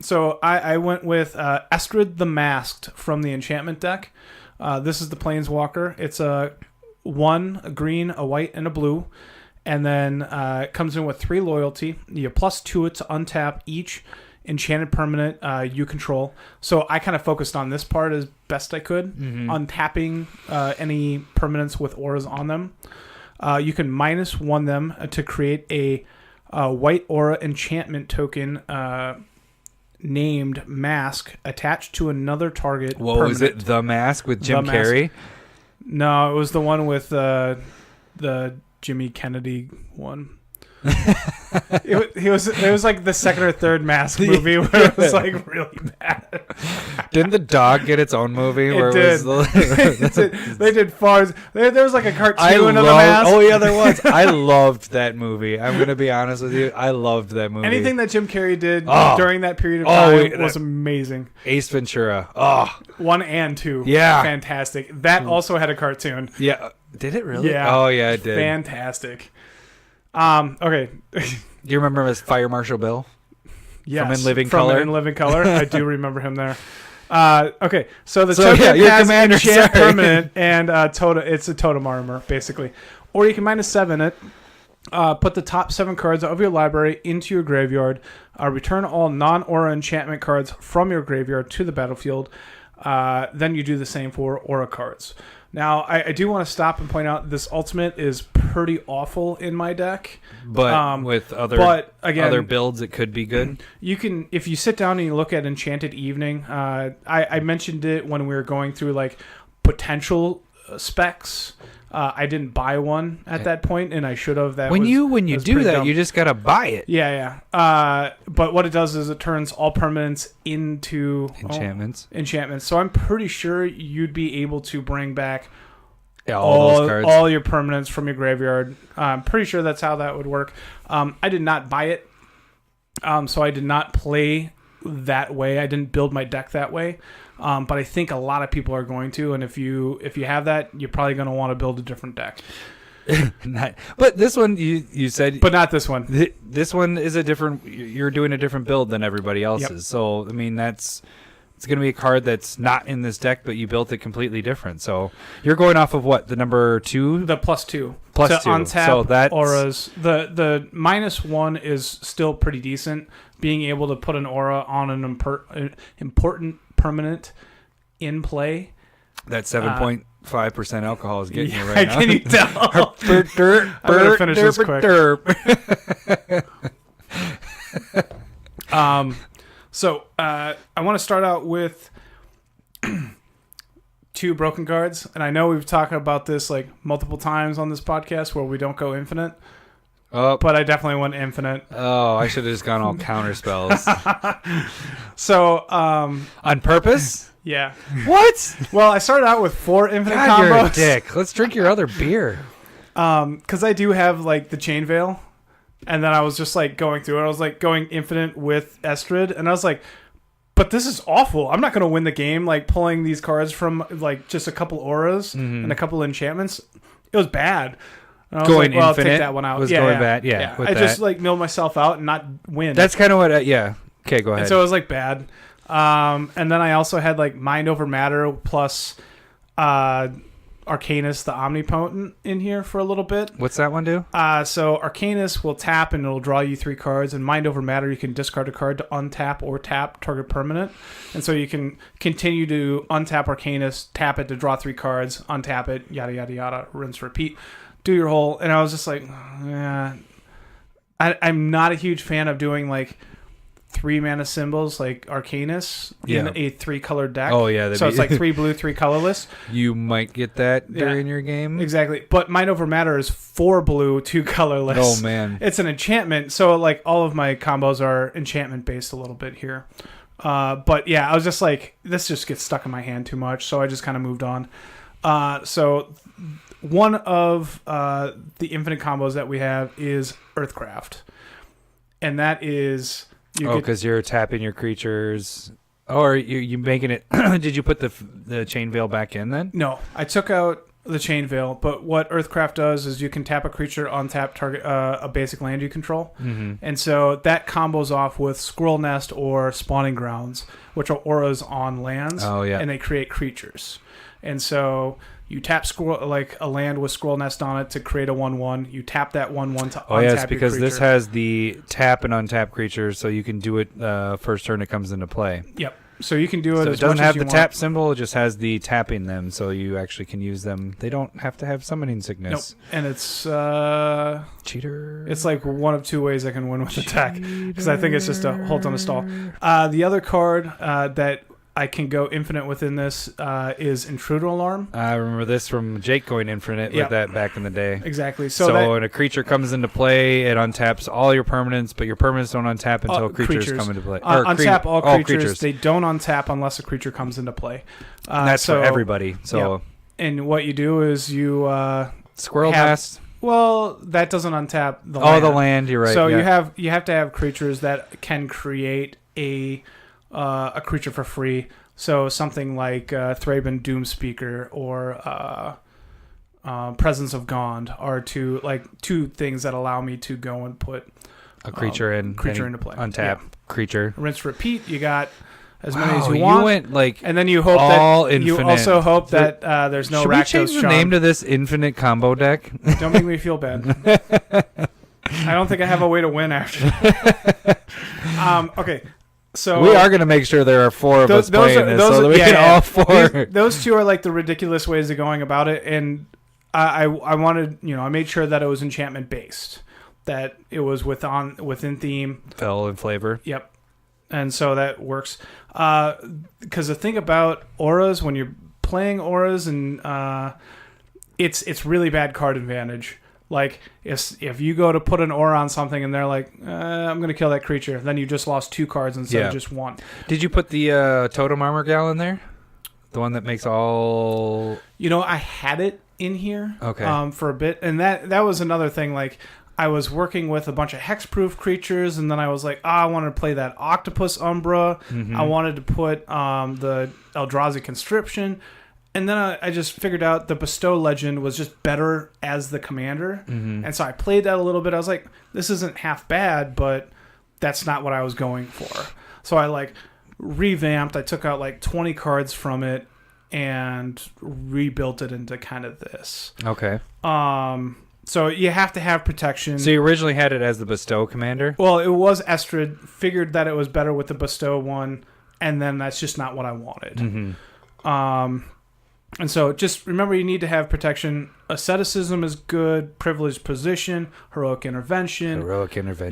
A: So I went with Estrid the Masked from the enchantment deck. This is the Planeswalker. It's a green, a white, and a blue. And then it comes in with 3 loyalty. You +2 it to untap each enchanted permanent you control. So I kind of focused on this part as best I could, untapping any permanents with auras on them. You can -1 them to create a white aura enchantment token named Mask attached to another target.
B: What was it? The Mask with Jim Carrey?
A: No, it was the one with the Jimmy Kennedy one. It was like the second or third Mask movie where it was like really bad.
B: Didn't the dog get its own movie?
A: It did. They did far. There was like a cartoon of the Mask.
B: Oh yeah, there was. I loved that movie. I'm gonna be honest with you. I loved that movie.
A: Anything that Jim Carrey did during that period of time was amazing.
B: Ace Ventura. Oh,
A: 1 and 2.
B: Yeah,
A: fantastic. That also had a cartoon.
B: Yeah. Did it really?
A: Yeah.
B: Oh yeah, it did.
A: Fantastic. Okay.
B: Do you remember him as Fire Marshal Bill?
A: Yes.
B: From In Living Color?
A: In Living Color. I do remember him there. Okay. So the token
B: your
A: has
B: commander,
A: enchant permanent and it's a totem armor, basically. Or you can -7 it. Put the top 7 cards of your library into your graveyard. Return all non-aura enchantment cards from your graveyard to the battlefield. Then you do the same for aura cards. Now, I do want to stop and point out this ultimate is pretty awful in my deck.
B: But with other builds, it could be good.
A: You can, if you sit down and you look at Enchanted Evening, I mentioned it when we were going through like potential specs. I didn't buy one at that point, and I should have.
B: When you do that, you just gotta buy it.
A: Yeah. But what it does is it turns all permanents into enchantments. So I'm pretty sure you'd be able to bring back
B: all those cards,
A: all your permanents from your graveyard. I'm pretty sure that's how that would work. I did not buy it, so I did not play that way. I didn't build my deck that way. But I think a lot of people are going to, and if you have that, you're probably going to want to build a different deck.
B: But this one, you said...
A: But not this one.
B: This one is a different... You're doing a different build than everybody else's.
A: Yep.
B: So, I mean, it's going to be a card that's not in this deck, but you built it completely different. So you're going off of what? The number 2?
A: The +2.
B: Plus
A: to
B: 2.
A: Untap
B: So that's...
A: auras. The -1 is still pretty decent. Being able to put an aura on an important permanent in play.
B: That 7.5% alcohol is getting you right now.
A: Can you tell? I'm going to finish this quick. So I want to start out with 2 broken cards. And I know we've talked about this like multiple times on this podcast where we don't go infinite.
B: Oh.
A: But I definitely went infinite.
B: Oh, I should have just gone all counter spells.
A: So,
B: on purpose?
A: Yeah.
B: What?
A: Well, I started out with 4 infinite
B: God,
A: combos.
B: you're a dick. Let's drink your other beer.
A: Because I do have like the Chain Veil, and then I was just like going through it. I was like going infinite with Estrid, and I was like, but this is awful. I'm not going to win the game like pulling these cards from like just a couple auras and a couple enchantments. It was bad. And I was
B: going
A: like, well,
B: infinite
A: I'll take that one out.
B: was going bad. Yeah.
A: I just like milled myself out and not win.
B: That's kind of what. Yeah. Okay, go ahead.
A: And so it was like bad. And then I also had like Mind Over Matter plus Arcanus the Omnipotent in here for a little bit.
B: What's that one do?
A: So Arcanus will tap and it'll draw you 3 cards. And Mind Over Matter, you can discard a card to untap or tap target permanent. And so you can continue to untap Arcanus, tap it to draw 3 cards, untap it, yada, yada, yada, rinse, repeat. Do your whole... And I was just like, yeah. I'm not a huge fan of doing like 3 mana symbols like Arcanus in a 3-color deck.
B: Oh, yeah.
A: So it's like 3 blue, 3 colorless.
B: You might get that during your game.
A: Exactly. But Mind Over Matter is 4 blue, 2 colorless.
B: Oh, man.
A: It's an enchantment. So like all of my combos are enchantment based a little bit here. But yeah, I was just like, this just gets stuck in my hand too much. So I just kind of moved on. So one of the infinite combos that we have is Earthcraft. And that is...
B: because you're tapping your creatures. Oh, or you making it... Did you put the Chain Veil back in then?
A: No, I took out the Chain Veil, but what Earthcraft does is you can tap a creature, untap target a basic land you control. Mm-hmm. And so that combos off with Squirrel Nest or Spawning Grounds, which are auras on lands.
B: Oh, yeah.
A: And they create creatures. And so... You tap like a land with Squirrel Nest on it to create a 1/1. You tap that 1/1 to untap your
B: yes, because
A: creature.
B: this has the tap and untap creatures, so you can do it first turn it comes into play.
A: Yep. So you can do it.
B: So
A: as
B: it doesn't
A: much
B: have
A: as
B: the
A: you
B: tap
A: want.
B: symbol; it just has the tapping them, so you actually can use them. They don't have to have summoning sickness.
A: Nope. And it's
B: cheater.
A: It's like one of 2 ways I can win with the deck because I think it's just a hold on a stall. The other card that I can go infinite within this is Intruder Alarm.
B: I remember this from Jake going infinite with that back in the day.
A: Exactly.
B: So when a creature comes into play, it untaps all your permanents, but your permanents don't untap until creatures come into play.
A: Untap all creatures. They don't untap unless a creature comes into play.
B: And that's for everybody. So,
A: and what you do is you
B: Squirrel Nest.
A: Well, that doesn't untap the land.
B: Oh, the land. You're right.
A: So you have to have creatures that can create a creature for free. So something like Thraben Doomspeaker or Presence of Gond are two things that allow me to go and put
B: a creature into play. Untap creature.
A: Rinse, repeat. You got as many as you want.
B: You went like
A: and then you hope
B: all
A: that
B: infinite.
A: You also hope that there's no Rakdos.
B: Should we change the name to this infinite combo deck?
A: Don't make me feel bad. I don't think I have a way to win after. Okay. So
B: we are going to make sure there are 4 of us playing this so that we can all 4.
A: Those 2 are like the ridiculous ways of going about it, and I wanted, I made sure that it was enchantment based, that it was within theme,
B: fell in flavor.
A: Yep, and so that works. Because the thing about auras, when you're playing auras, and it's really bad card advantage. Like, if you go to put an aura on something and they're like, I'm going to kill that creature, then you just lost 2 cards instead of just 1.
B: Did you put the Totem Armor Gal in there? The one that makes all...
A: I had it in here for a bit. And that was another thing. Like, I was working with a bunch of hexproof creatures, and then I was like, I wanted to play that Octopus Umbra. Mm-hmm. I wanted to put the Eldrazi Conscription. And then I just figured out the Bestow Legend was just better as the commander.
B: Mm-hmm.
A: And so I played that a little bit. I was like, this isn't half bad, but that's not what I was going for. So I like revamped. I took out like 20 cards from it and rebuilt it into kind of this.
B: Okay.
A: So you have to have protection.
B: So you originally had it as the Bestow commander?
A: Well, it was Estrid. Figured that it was better with the Bestow one, and then that's just not what I wanted.
B: Mm-hmm.
A: And so just remember, you need to have protection. Asceticism is good. Privileged position. Heroic intervention.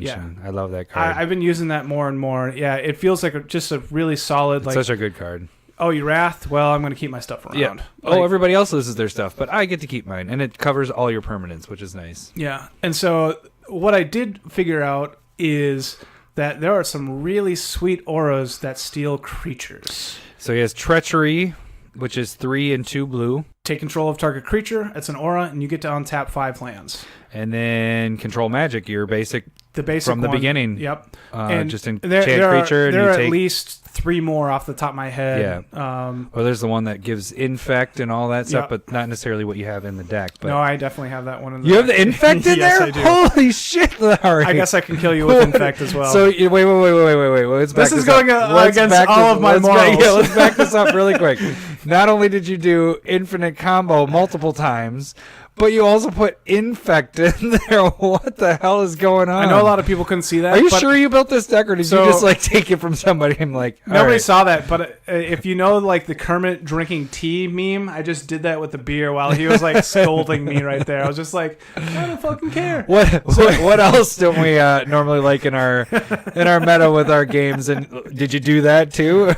B: Yeah. I love that card.
A: I've been using that more and more. Yeah, it feels like just a really solid.
B: It's such a good card.
A: Oh, you Wrath? Well, I'm going to keep my stuff around.
B: Yeah. Everybody else loses their stuff, but I get to keep mine, and it covers all your permanents, which is nice.
A: Yeah, and so what I did figure out is that there are some really sweet auras that steal creatures.
B: So he has Treachery, which is 3 and 2 blue.
A: Take control of target creature. It's an aura, and you get to untap 5 lands.
B: And then Control Magic, your basic.
A: The basic
B: from the
A: one.
B: beginning.
A: Yep.
B: And just enchant creature.
A: There
B: and
A: are
B: you
A: at least 3 more off the top of my head.
B: Yeah. Well, there's the one that gives Infect and all that stuff, but not necessarily what you have in the deck. But
A: no, I definitely have that one in the
B: You
A: deck.
B: have the Infect in
A: yes,
B: there?
A: I do.
B: Holy shit, Larry.
A: I guess I can kill you with Infect as well.
B: So, wait. Let's back
A: This is going against all of my morals.
B: Let's back this up really quick. Not only did you do infinite combo multiple times, but you also put Infect in there. What the hell is going on?
A: I know a lot of people couldn't see that.
B: Are you sure you built this deck, or did you just take it from somebody? I'm like,
A: nobody saw that, but if you know the Kermit drinking tea meme, I just did that with the beer while he was scolding me right there. I was just like, I don't fucking care.
B: What else don't we normally like in our meta with our games? And did you do that too?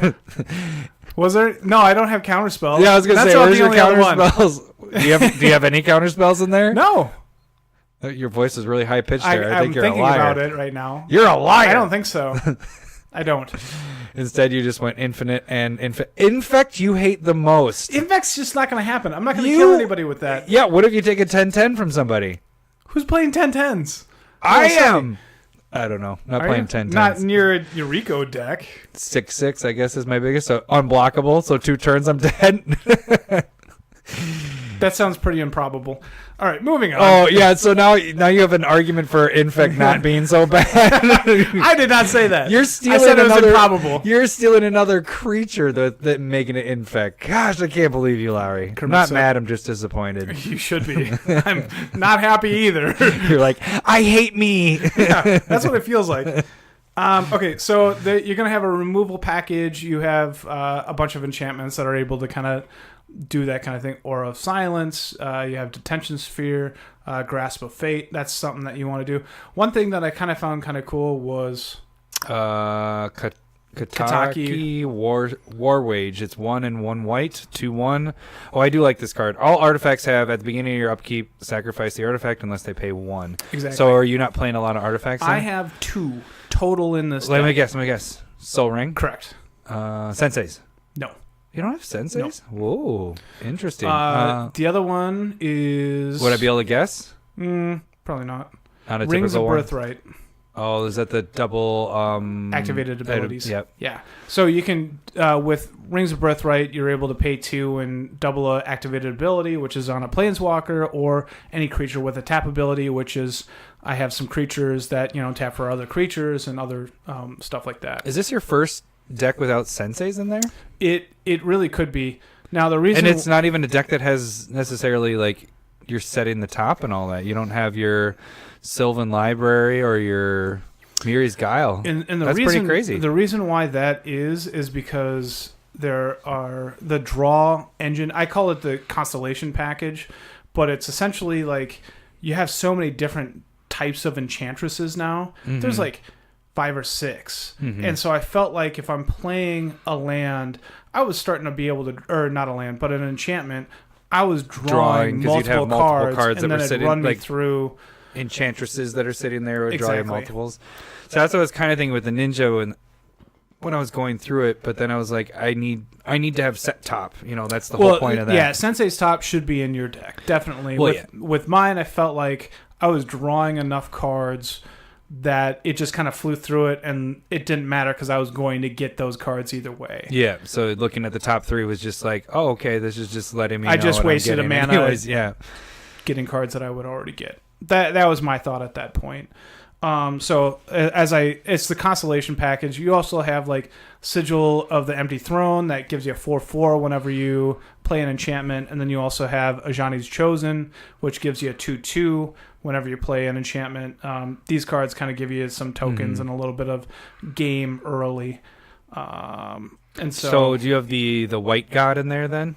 A: Was there? No, I don't have counterspells.
B: Yeah, I was gonna say, where's your counterspells? Do you have any counterspells in there?
A: No.
B: Your voice is really high pitched there. I think you're a liar.
A: I'm thinking about it right now.
B: You're a liar.
A: I don't think so. I don't.
B: Instead, you just went infinite and Infect. You hate the most.
A: Infect's just not going to happen. I'm not going to kill anybody with that.
B: Yeah. What if you take a 10-10 from somebody?
A: Who's playing 10-10s?
B: I am. I don't know. Not playing 10-10s.
A: Not in your Yuriko deck.
B: 6/6, I guess, is my biggest. So unblockable. So 2 turns, I'm dead.
A: That sounds pretty improbable. All right, moving on.
B: Oh, yeah, so now you have an argument for Infect not being so bad.
A: I did not say that.
B: You're stealing
A: I said it was improbable.
B: You're stealing another creature that making it Infect. Gosh, I can't believe you, Larry. I'm not mad, I'm just disappointed.
A: You should be. I'm not happy either.
B: You're like, I hate me.
A: Yeah, that's what it feels like. Okay, so you're going to have a removal package. You have a bunch of enchantments that are able to kind of do that kind of thing. Aura of Silence. You have Detention Sphere, Grasp of Fate. That's something that you want to do. One thing that I kind of found kind of cool was
B: Kataki War Wage. It's 1 and 1 white, 2/1. Oh, I do like this card. All artifacts have, at the beginning of your upkeep, sacrifice the artifact unless they pay 1.
A: Exactly.
B: So are you not playing a lot of artifacts then?
A: I have 2 total in this
B: Let
A: deck.
B: me guess. Soul Ring?
A: Correct.
B: Senseis?
A: No.
B: You don't have Senseis? No. Whoa. Interesting.
A: The other one is...
B: Would I be able to guess?
A: Probably not.
B: Not a
A: Rings
B: typical
A: of
B: one?
A: Birthright.
B: Oh, is that the double...
A: activated abilities.
B: Yep.
A: Yeah. So you can, with Rings of Birthright, you're able to pay 2 and double a activated ability, which is on a Planeswalker, or any creature with a tap ability, which is... I have some creatures that, tap for other creatures and other stuff like that.
B: Is this your first deck without Senseis in there?
A: It really could be. Now, the reason...
B: And it's not even a deck that has necessarily, you're setting the top and all that. You don't have your Sylvan Library or your Miri's Guile.
A: And
B: that's pretty crazy.
A: The reason why that is because there are the draw engine. I call it the Constellation package, but it's essentially you have so many different types of enchantresses now. Mm-hmm. There's 5 or 6. Mm-hmm. And so I felt like if I'm playing a land, I was starting to be able to, or not a land, but an enchantment, I was drawing multiple cards and
B: that
A: then
B: were sitting,
A: run me through
B: enchantresses that are sitting there would
A: exactly.
B: draw you multiples. So that's what I was kind of thinking with the Ninja when I was going through it, but then I was like, I need to have set top. That's the whole point of that.
A: Yeah, Sensei's top should be in your deck, definitely.
B: Well,
A: with mine, I felt like I was drawing enough cards that it just kind of flew through it, and it didn't matter because I was going to get those cards either way.
B: Yeah, so looking at the top 3 was just like, oh, okay, this is just letting me know
A: I just
B: what
A: wasted
B: I'm
A: a
B: getting
A: mana
B: anyways. Yeah.
A: getting cards that I would already get. That was my thought at that point. So it's the Constellation package. You also have like Sigil of the Empty Throne that gives you a 4/4 whenever you play an enchantment, and then you also have Ajani's Chosen, which gives you a 2/2 whenever you play an enchantment. These cards kind of give you some tokens and a little bit of game early. And
B: so do you have the White God in there then?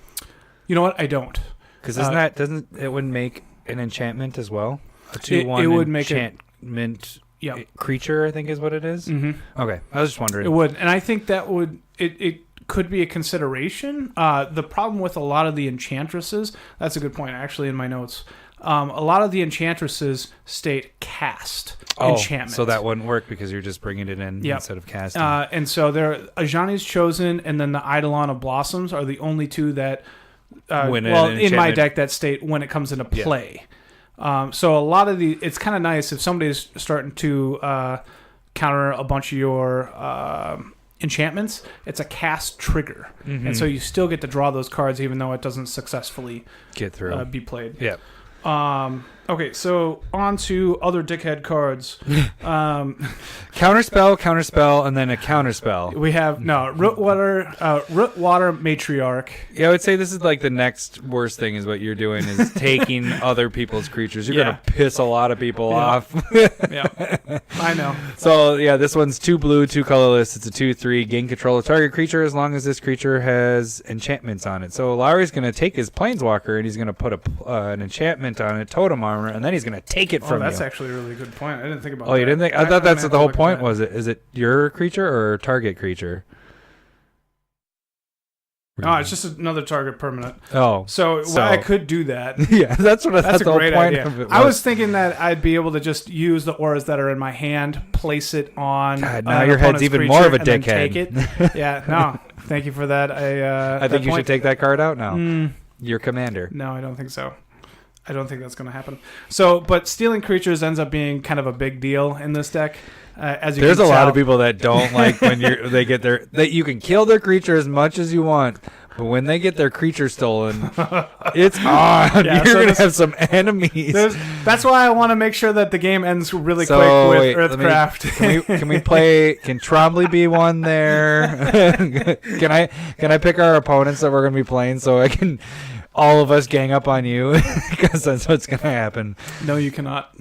A: You know what? I don't.
B: Because doesn't it would make an enchantment as well? A 2/1
A: it would make
B: enchantment
A: Yep.
B: creature, I think is what it is.
A: Mm-hmm.
B: Okay, I was just wondering.
A: It would, and I think that would it could be a consideration. The problem with a lot of the enchantresses, that's a good point actually in my notes. A lot of the enchantresses state cast enchantment.
B: So that wouldn't work because you're just bringing it in instead of casting.
A: And so there, Ajani's Chosen and then the Eidolon of Blossoms are the only two that, in my deck that state when it comes into play. So a lot of it's kind of nice if somebody's starting to counter a bunch of your enchantments. It's a cast trigger, and so you still get to draw those cards even though it doesn't successfully
B: get through,
A: be played.
B: Yeah.
A: Okay, so on to other dickhead cards.
B: Counterspell, and then a counterspell.
A: We have Rootwater Matriarch.
B: Yeah, I would say this is like the next worst thing is what you're doing is taking other people's creatures. You're gonna piss a lot of people off.
A: Yeah, I know.
B: So yeah, this one's 2 blue, 2 colorless. It's a 2/3. Gain control of target creature as long as this creature has enchantments on it. So Lowery's gonna take his Planeswalker and he's gonna put an enchantment on it, totem armor, and then he's gonna take it from you.
A: That's actually a really good point. I didn't think about that.
B: Oh, you didn't think? I thought that's what the whole point was. Is it your creature or target creature?
A: No, it's just another target permanent.
B: Oh,
A: so I could do that.
B: Yeah, that's what I thought.
A: That's a
B: the whole
A: great
B: point
A: idea.
B: of it was.
A: I was thinking that I'd be able to just use the auras that are in my hand, place it on.
B: God, now your head's even more of a dickhead.
A: Take it. Yeah, no, thank you for that.
B: I think you should take that card out now. Your commander.
A: No, I don't think so. I don't think that's going to happen. So, but stealing creatures ends up being kind of a big deal in this deck. As you
B: There's
A: can
B: a
A: tell.
B: lot of people that don't like when they get that you can kill their creature as much as you want, but when they get their creature stolen, it's on.
A: Yeah,
B: You're gonna have some enemies.
A: That's why I want to make sure that the game ends really quick with Earthcraft.
B: Can we play? Can Trombley be one there? Can I pick our opponents that we're gonna be playing so I can? All of us gang up on you because that's what's going to happen.
A: No, you cannot.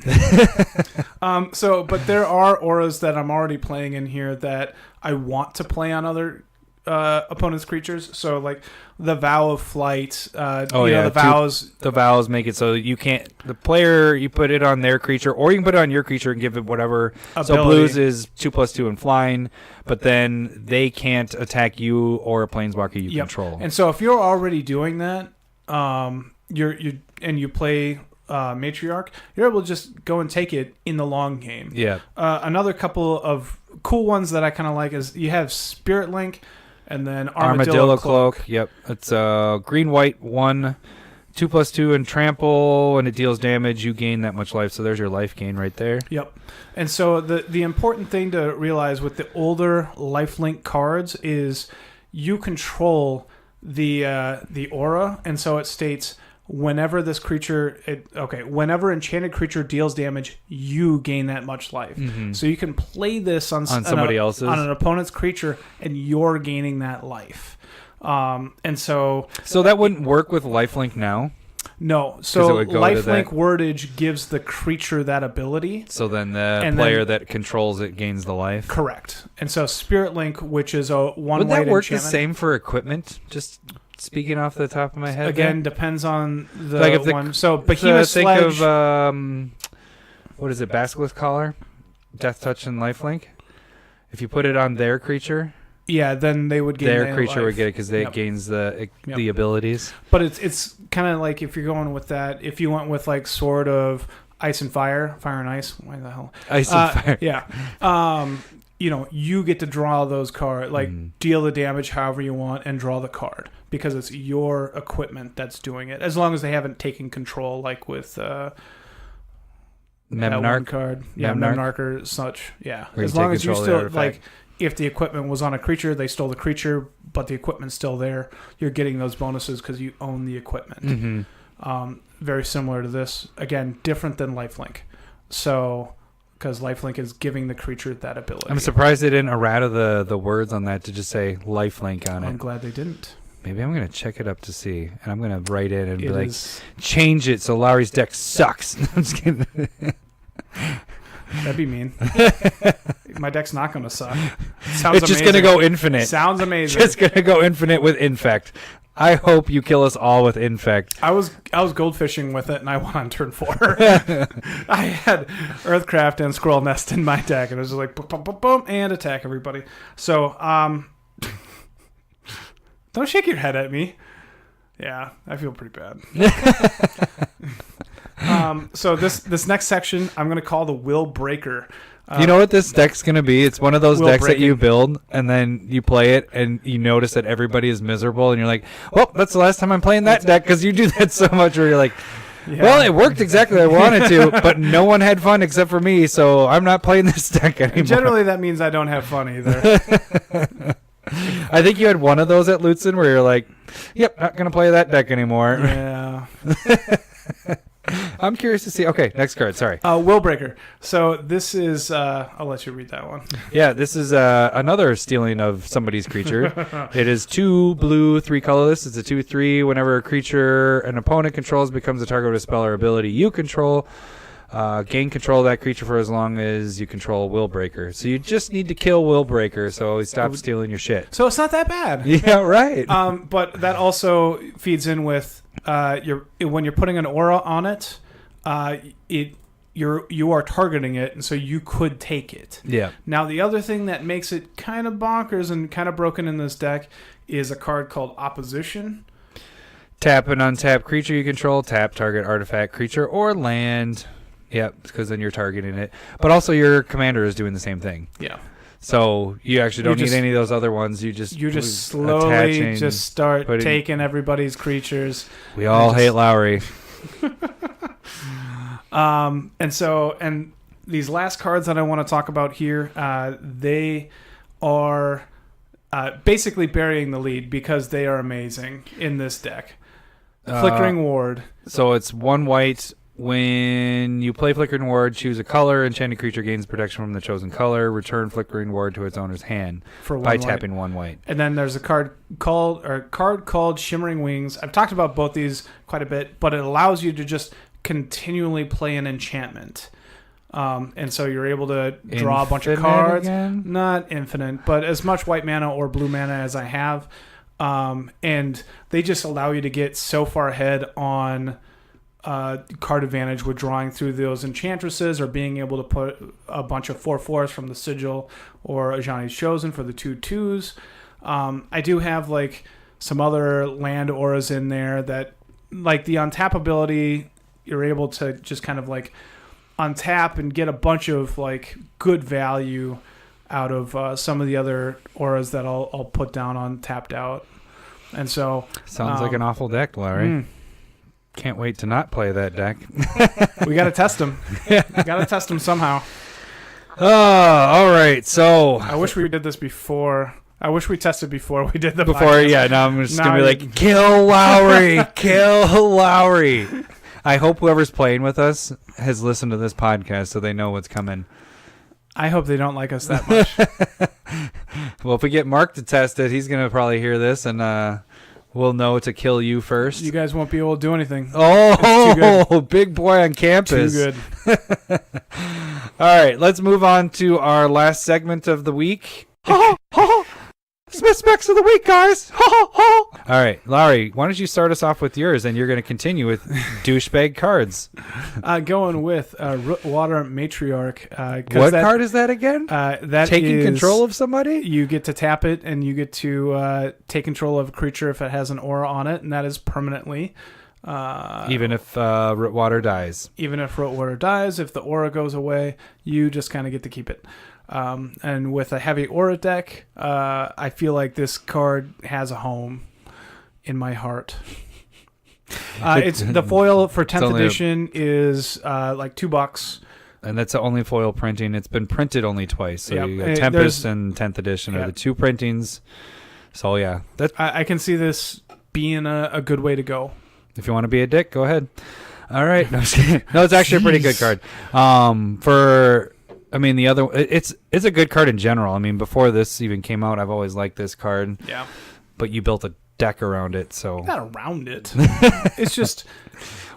A: But there are auras that I'm already playing in here that I want to play on other opponent's creatures. So, like the Vow of Flight. The vows.
B: The vows make it so you can't. The player, you put it on their creature, or you can put it on your creature and give it whatever. Ability. So blues is 2/2 and flying, but then they can't attack you or a planeswalker you control.
A: And so, if you're already doing that. You play Matriarch, you're able to just go and take it in the long game.
B: Yeah.
A: Another couple of cool ones that I kind of like is you have Spirit Link, and then Armadillo Cloak.
B: Yep, it's green white 1, 2/2 and trample. When it deals damage, you gain that much life. So there's your life gain right there.
A: Yep. And so the important thing to realize with the older lifelink cards is you control the aura, and so it states whenever enchanted creature deals damage, you gain that much life. So you can play this on
B: somebody else's,
A: on an opponent's creature, and you're gaining that life. And so
B: that wouldn't work with lifelink now.
A: No, so lifelink wordage gives the creature that ability.
B: So then the player that controls it gains the life.
A: Correct. And so Spirit Link, which is a one-white
B: would that work
A: enchantment,
B: the same for equipment? Just speaking off the top of my head.
A: Again, depends on the one. So Behemoth
B: Sledge.
A: Think
B: of what is it? Basilisk Collar, Death Touch, and lifelink. If you put it on their creature.
A: Yeah, then they would gain
B: their creature
A: life.
B: Would get it because it gains the abilities.
A: But it's kind of like if you're going with that, if you went with like Sword of Ice and Fire and Ice, why the hell?
B: Ice and Fire.
A: Yeah. You get to draw those cards, like deal the damage however you want and draw the card because it's your equipment that's doing it. As long as they haven't taken control, like with that one
B: Memnarch
A: card. Yeah,
B: Memnarch?
A: Memnarch or such. Yeah,
B: Where you
A: as long
B: take
A: as you
B: control of the
A: still
B: artifact.
A: like, if the equipment was on a creature, they stole the creature, but the equipment's still there. You're getting those bonuses because you own the equipment.
B: Mm-hmm.
A: Very similar to this. Again, different than lifelink. So, because lifelink is giving the creature that ability.
B: I'm surprised they didn't errata the words on that to just say lifelink on
A: I'm
B: it.
A: glad they didn't.
B: Maybe I'm going to check it up to see. And I'm going to write in and be
A: It
B: like,
A: is,
B: change it so Lowry's deck sucks. I'm just kidding.
A: that'd be mean. My deck's not going to suck. Sounds
B: It's just going to go infinite.
A: Sounds amazing.
B: Just going to go infinite with Infect. I hope you kill us all with Infect.
A: I was goldfishing with it, and I won on turn 4. I had Earthcraft and Squirrel Nest in my deck, and it was just like boom, boom, boom, boom, and attack everybody. So, don't shake your head at me. Yeah, I feel pretty bad. So this next section, I'm going to call the Willbreaker.
B: You know what this deck's going to be? It's one of those decks that you
A: Willbreaking.
B: build, and then you play it, and you notice that everybody is miserable, and you're like, well, that's the last time I'm playing that deck, because you do that so much where you're like,
A: Yeah.
B: well, it worked exactly as I wanted to, but no one had fun except for me, so I'm not playing this deck anymore.
A: Generally, that means I don't have fun either.
B: I think you had one of those at Lutzen where you're like, yep, not going to play that deck anymore.
A: Yeah.
B: I'm curious to see. Okay, next card. Sorry.
A: Willbreaker. So this is, I'll let you read that one.
B: Yeah, this is another stealing of somebody's creature. It is 2 blue, 3 colorless. It's a 2/3. Whenever a creature an opponent controls becomes a target of a spell or ability you control, gain control of that creature for as long as you control Willbreaker. So you just need to kill Willbreaker so stop stealing your shit.
A: So it's not that bad.
B: Yeah, right.
A: But that also feeds in with when you're putting an aura on it, you are targeting it, and so you could take it.
B: Yeah.
A: Now the other thing that makes it kind of bonkers and kind of broken in this deck is a card called Opposition.
B: Tap an untapped creature you control, tap target artifact, creature, or land. Yep, because then you're targeting it. But also your commander is doing the same thing.
A: Yeah.
B: So you actually don't
A: You just-
B: need any of those other ones. You just
A: Slowly
B: attaching,
A: just start
B: putting-
A: taking everybody's creaters.
B: We all hate Lowery.
A: And these last cards that I want to talk about here, they are basically burying the lead because they are amazing in this deck. Flickering Ward.
B: So it's 1 white. When you play Flickering Ward, choose a color. Enchanted creature gains protection from the chosen color. Return Flickering Ward to its owner's hand
A: For
B: by
A: 1 white.
B: tapping 1 white.
A: And then there's a card called Shimmering Wings. I've talked about both these quite a bit, but it allows you to just continually play an enchantment. And so you're able to draw a bunch of
B: Infinite
A: cards.
B: again?
A: Not infinite, but as much white mana or blue mana as I have. And they just allow you to get so far ahead on card advantage with drawing through those enchantresses or being able to put a bunch of 4/4s from the Sigil or Ajani's Chosen for the 2/2s. I do have like some other land auras in there that, like the untap ability, you're able to just kind of like untap and get a bunch of like good value out of some of the other auras that I'll put down on tapped out. And so
B: Sounds like an awful deck, Larry. Can't wait to not play that deck.
A: we got to test them. Got to test them somehow.
B: Oh, all right. So
A: I wish we did this before. I wish we tested before we did the
B: before,
A: podcast.
B: yeah, now I'm just
A: Now
B: going to be
A: you-
B: like, kill Lowery, kill Lowery. I hope whoever's playing with us has listened to this podcast so they know what's coming.
A: I hope they don't like us that much.
B: Well, if we get Mark to test it, he's going to probably hear this, and we'll know to kill you first.
A: You guys won't be able to do anything.
B: Oh, big boy on campus.
A: Too good.
B: All right, let's move on to our last segment of the week. Smith Specs of the week, guys. All right, Larry, why don't you start us off with yours, and you're going to continue with douchebag cards.
A: Going with Rootwater Matriarch.
B: What card is that again?
A: That
B: Taking
A: is-
B: control of somebody?
A: You get to tap it, and you get to take control of a creature if it has an aura on it, and that is permanently.
B: Even if Rootwater dies.
A: Even if Rootwater dies, if the aura goes away, you just kind of get to keep it. And with a heavy aura deck, I feel like this card has a home in my heart. It's the foil for 10th
B: only
A: edition is like $2.
B: And that's the only foil printing. It's been printed only twice. So
A: Yep.
B: you got Tempest and 10th edition are the two printings. So yeah,
A: I can see this being a good way to go.
B: If you want to be a dick, go ahead. All right. No, it's actually a pretty good card. The other, it's a good card in general. I mean, before this even came out, I've always liked this card.
A: Yeah.
B: But you built a deck around it, so
A: not around it. It's just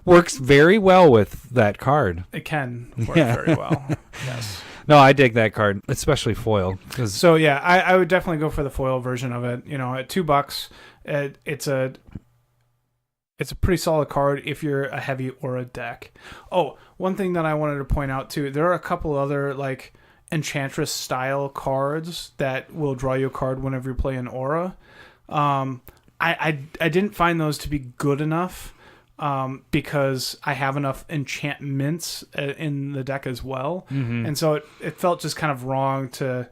B: works very well with that card.
A: It can work very well. Yes.
B: No, I dig that card, especially foil.
A: So yeah, I would definitely go for the foil version of it. You know, at $2, it's a pretty solid card if you're a heavy aura deck. Oh, one thing that I wanted to point out too, there are a couple other like Enchantress style cards that will draw you a card whenever you play an aura. I didn't find those to be good enough. Because I have enough enchantments in the deck as well. Mm-hmm. And so it felt just kind of wrong to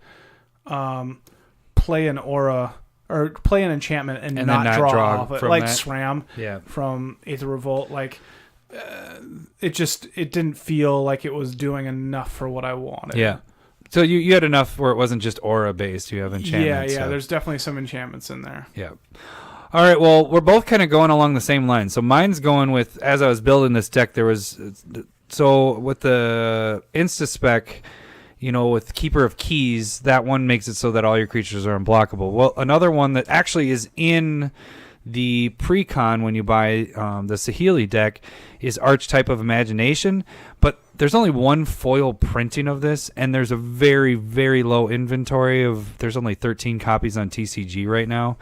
A: play an aura or play an enchantment and not draw off it. Like SRAM from Aether Revolt. Like, it didn't feel like it was doing enough for what I wanted.
B: Yeah. So you had enough where it wasn't just aura based. You have enchantments.
A: Yeah. There's definitely some enchantments in there. Yeah.
B: All right, well, we're both kind of going along the same line. So mine's going with, as I was building this deck, so with the Insta-Spec, with Keeper of Keys, that one makes it so that all your creatures are unblockable. Well, another one that actually is in the pre-con when you buy the Saheeli deck is Archetype of Imagination, but there's only one foil printing of this, and there's a very, very low inventory there's only 13 copies on TCG right now.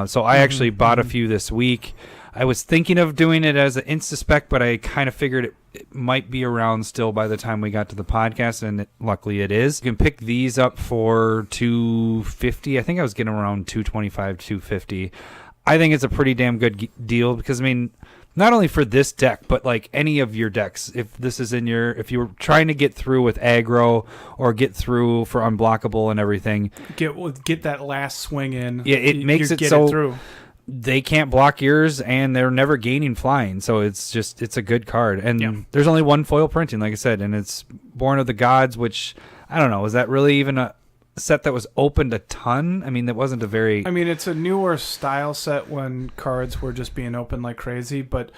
B: So I actually bought a few this week. I was thinking of doing it as an Insta-Spec, but I kind of figured it might be around still by the time we got to the podcast, and luckily it is. You can pick these up for $250. I think I was getting around $225, $250. I think it's a pretty damn good deal because, I mean, not only for this deck, but like any of your decks, if you're trying to get through with aggro or get through for unblockable and everything,
A: get that last swing in.
B: Yeah, it makes it so they can't block yours and they're never gaining flying. So it's a good card. And there's only one foil printing, like I said, and it's Born of the Gods, which I don't know, is that really even a set that was opened a ton? I mean, that wasn't a very...
A: I mean, it's a newer style set when cards were just being opened like crazy, but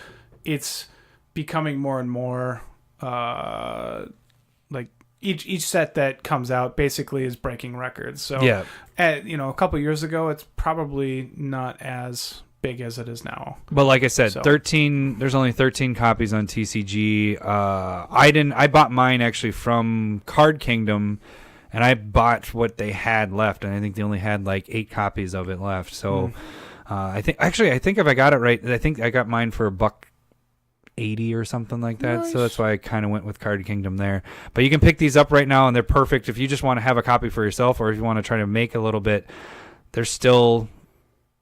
A: it's becoming more and more like each set that comes out basically is breaking records. So
B: yeah,
A: a couple of years ago, it's probably not as big as it is now.
B: But like I said, 13. There's only 13 copies on TCG. I bought mine actually from Card Kingdom. And I bought what they had left, and I think they only had like 8 copies of it left. So I think if I got it right, I think I got mine for $180 or something like that. Nice. So that's why I kind of went with Card Kingdom there. But you can pick these up right now, and they're perfect if you just want to have a copy for yourself, or if you want to try to make a little bit. They're still,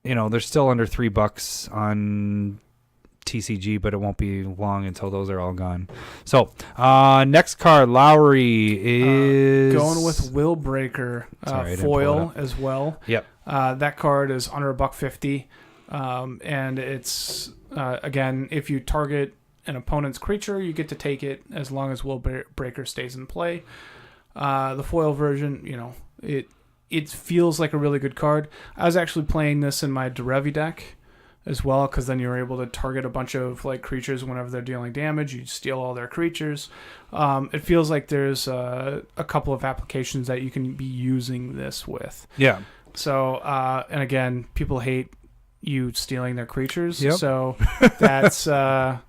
B: under $3 on TCG, but it won't be long until those are all gone. So next card, Lowery is
A: going with Willbreaker foil as well.
B: Yep.
A: That card is under $150, and it's again, if you target an opponent's creature, you get to take it as long as Willbreaker stays in play. The foil version, it feels like a really good card. I was actually playing this in my Derevi deck as well, because then you're able to target a bunch of like creatures whenever they're dealing damage. You steal all their creatures. It feels like there's a couple of applications that you can be using this with.
B: Yeah.
A: So, and again, people hate you stealing their creatures.
B: Yep.
A: So that's I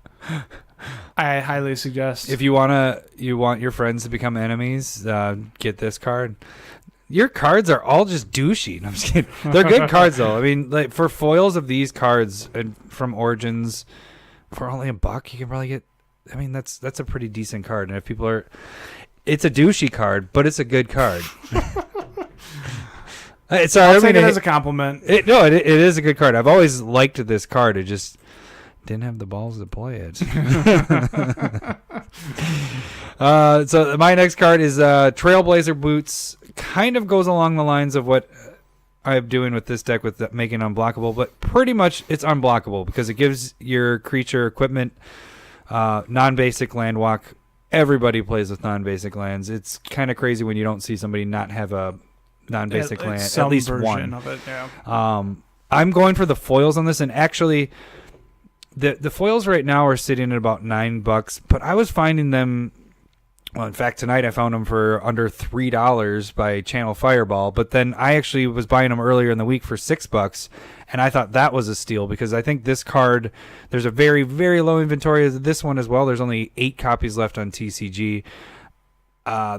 A: highly suggest,
B: if you want your friends to become enemies, get this card. Your cards are all just douchey. No, I'm just kidding. They're good cards, though. I mean, like for foils of these cards from Origins, for only $1, you can probably get. I mean, that's a pretty decent card. And if people are, it's a douchey card, but it's a good card.
A: I'll take it as a compliment.
B: It is a good card. I've always liked this card. It just didn't have the balls to play it. So my next card is Trailblazer Boots. Kind of goes along the lines of what I'm doing with this deck with making unblockable, but pretty much it's unblockable because it gives your creature equipment, non-basic land walk, everybody plays with non-basic lands. It's kind of crazy when you don't see somebody not have a non-basic land,
A: some
B: at least
A: version
B: one.
A: of it, yeah.
B: I'm going for the foils on this, and actually, the foils right now are sitting at about $9, but I was finding them. Well, in fact, tonight I found them for under $3 by Channel Fireball, but then I actually was buying them earlier in the week for $6, and I thought that was a steal because I think this card, there's a very, very low inventory of this one as well. There's only 8 copies left on TCG.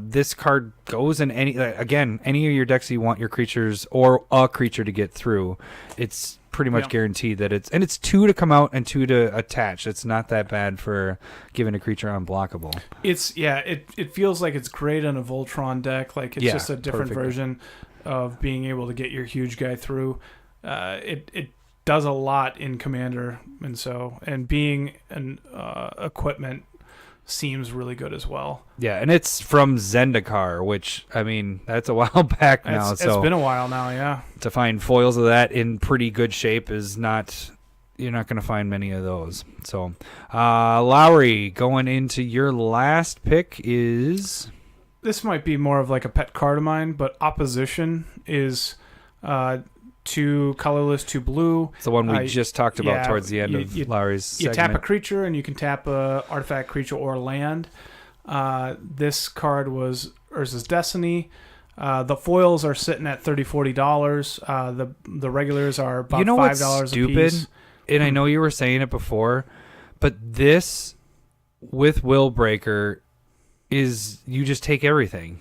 B: This card goes in any of your decks you want your creatures or a creature to get through. It's pretty much guaranteed that it's 2 to come out and 2 to attach. It's not that bad for giving a creature unblockable.
A: It feels like it's great in a Voltron deck. Like it's just a different version of being able to get your huge guy through. It does a lot in Commander, and being an equipment seems really good as well.
B: Yeah, and it's from Zendikar, which, I mean, that's a while back now.
A: It's been a while now, yeah.
B: To find foils of that in pretty good shape is not... You're not going to find many of those. So, Lowery, going into your last pick is...
A: This might be more of like a pet card of mine, but Opposition is... 2 colorless, 2 blue.
B: It's the one we just talked about towards the end of Lowery's segment.
A: You tap a creature, and you can tap a artifact, creature, or land. This card was Urza's Destiny. The foils are sitting at $30-$40. The regulars are about $5
B: stupid?
A: a piece.
B: And I know you were saying it before, but this with Willbreaker is you just take everything.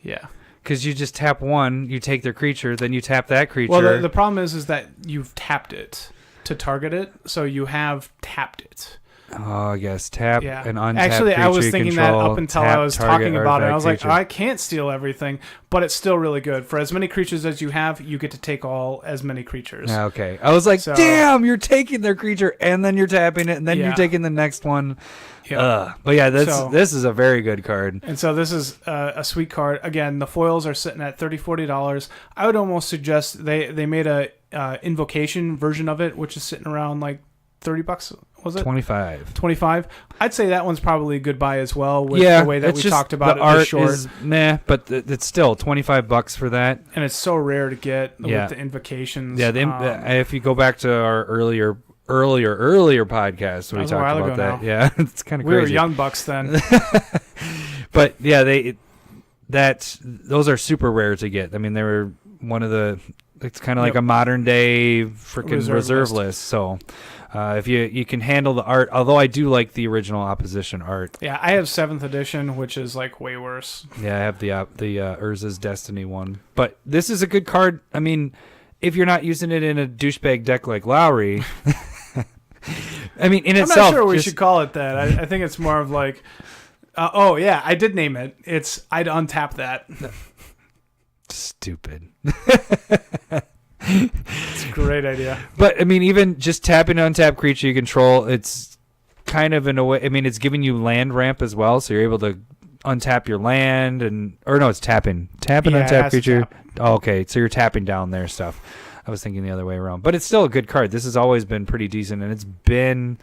A: Yeah.
B: Because you just tap one, you take their creature, then you tap that creature.
A: Well, the problem is that you've tapped it to target it, so you have tapped it.
B: Oh, I guess tap and untap.
A: Actually,
B: creature
A: I was thinking
B: control,
A: that up until I was talking about it. I was like,
B: creature.
A: I can't steal everything, but it's still really good. For as many creatures as you have, you get to take as many creatures.
B: Okay. I was like, damn, you're taking their creature, and then you're tapping it, and then you're taking the next one.
A: Yeah.
B: But yeah, this is a very good card.
A: And so this is a sweet card. Again, the foils are sitting at $30-$40. I would almost suggest they made a invocation version of it, which is sitting around like $30. Was it
B: 25?
A: I'd say that one's probably a good buy as well. With the way that we talked about
B: the
A: it,
B: art
A: is short.
B: is but it's still $25 for that,
A: and it's so rare to get with the invocations.
B: Yeah, if you go back to our earlier podcast, we talked about that. Now. Yeah, it's kind of crazy.
A: We were young bucks then.
B: But yeah, those are super rare to get. I mean, they were one of the. It's kind of like a modern day freaking reserve list. So. If you can handle the art, although I do like the original Opposition art.
A: Yeah, I have 7th edition, which is like way worse.
B: Yeah, I have the Urza's Destiny one. But this is a good card. I mean, if you're not using it in a douchebag deck like Lowery, I mean, I'm
A: not sure we should call it that. I think it's more of like, I did name it. I'd untap that.
B: Stupid.
A: It's a great idea.
B: But I mean, even just tapping an untapped creature you control, it's kind of in a way. I mean, it's giving you land ramp as well, so you're able to untap your land it's tapping untap creature. Oh, okay, so you're tapping down their stuff. I was thinking the other way around, but it's still a good card. This has always been pretty decent, and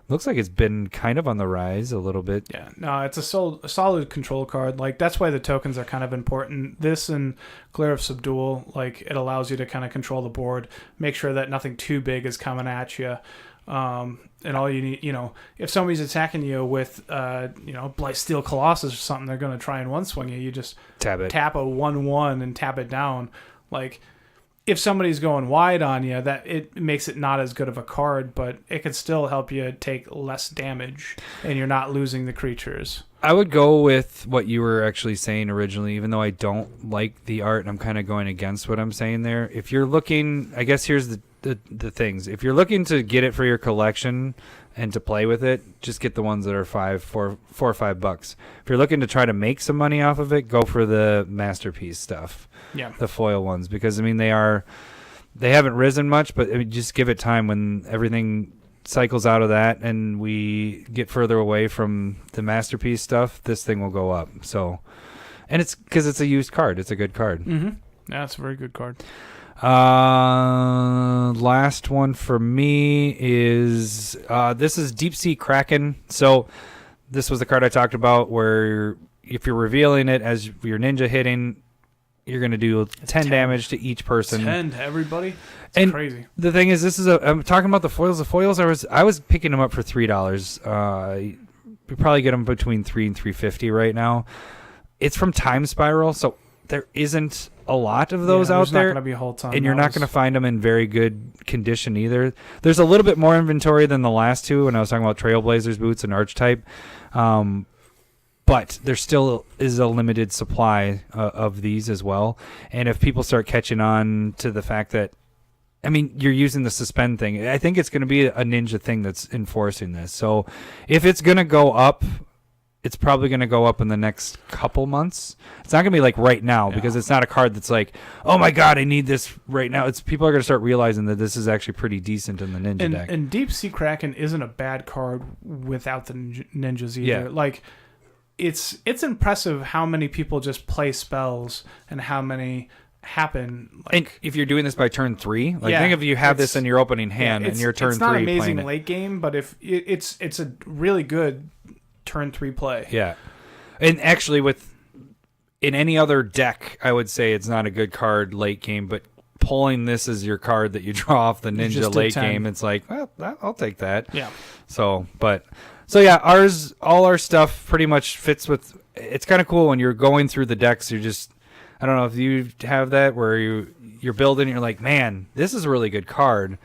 B: looks like it's been kind of on the rise a little bit.
A: Yeah, no, it's a solid control card. Like, that's why the tokens are kind of important. This and Glare of Subdual, like, it allows you to kind of control the board, make sure that nothing too big is coming at you. And all you need, if somebody's attacking you with, Blightsteel Colossus or something, they're going to try and one swing you. You just tap a 1/1 and tap it down. Like, if somebody's going wide on you, that it makes it not as good of a card, but it could still help you take less damage, and you're not losing the creatures.
B: I would go with what you were actually saying originally, even though I don't like the art, and I'm kind of going against what I'm saying there. If you're looking, I guess here's the things. If you're looking to get it for your collection and to play with it, just get the ones that are $4 or $5. If you're looking to try to make some money off of it, go for the masterpiece stuff.
A: Yeah,
B: the foil ones, because I mean they haven't risen much, but I mean, just give it time. When everything cycles out of that and we get further away from the masterpiece stuff, this thing will go up. So, and it's because it's a used card. It's a good card.
A: Mm-hmm. Yeah, it's a very good card.
B: Last one for me is this is Deep Sea Kraken. So this was the card I talked about where if you're revealing it as your ninja hitting, you're going to do 10 damage to each person.
A: 10 to everybody? It's
B: and
A: crazy.
B: The thing is, I'm talking about the foils. The foils, I was picking them up for $3. We probably get them between $3 and $3.50 right now. It's from Time Spiral, so there isn't a lot of those out there.
A: There's not going to be a whole ton.
B: And you're not going to find them in very good condition either. There's a little bit more inventory than the last two when I was talking about Trailblazers boots and Archetype. But there still is a limited supply of these as well. And if people start catching on to the fact that, I mean, you're using the suspend thing, I think it's going to be a ninja thing that's enforcing this. So if it's going to go up, it's probably going to go up in the next couple months. It's not going to be like right now because it's not a card that's like, oh my God, I need this right now. It's people are going to start realizing that this is actually pretty decent in the ninja deck.
A: And Deep Sea Kraken isn't a bad card without the ninjas either.
B: Yeah.
A: Like, it's impressive how many people just play spells and how many happen. Like,
B: and if you're doing this by turn 3, think if you have this in your opening hand and your turn 3
A: it's not amazing
B: playing
A: late game, but if it's a really good turn 3 play.
B: Yeah. And actually in any other deck, I would say it's not a good card late game, but pulling this as your card that you draw off the ninja late game, it's like, well, I'll take that.
A: Yeah.
B: So yeah, all our stuff pretty much fits with. It's kind of cool when you're going through the decks. You're just, I don't know if you have that where you're building. And you're like, man, this is a really good card.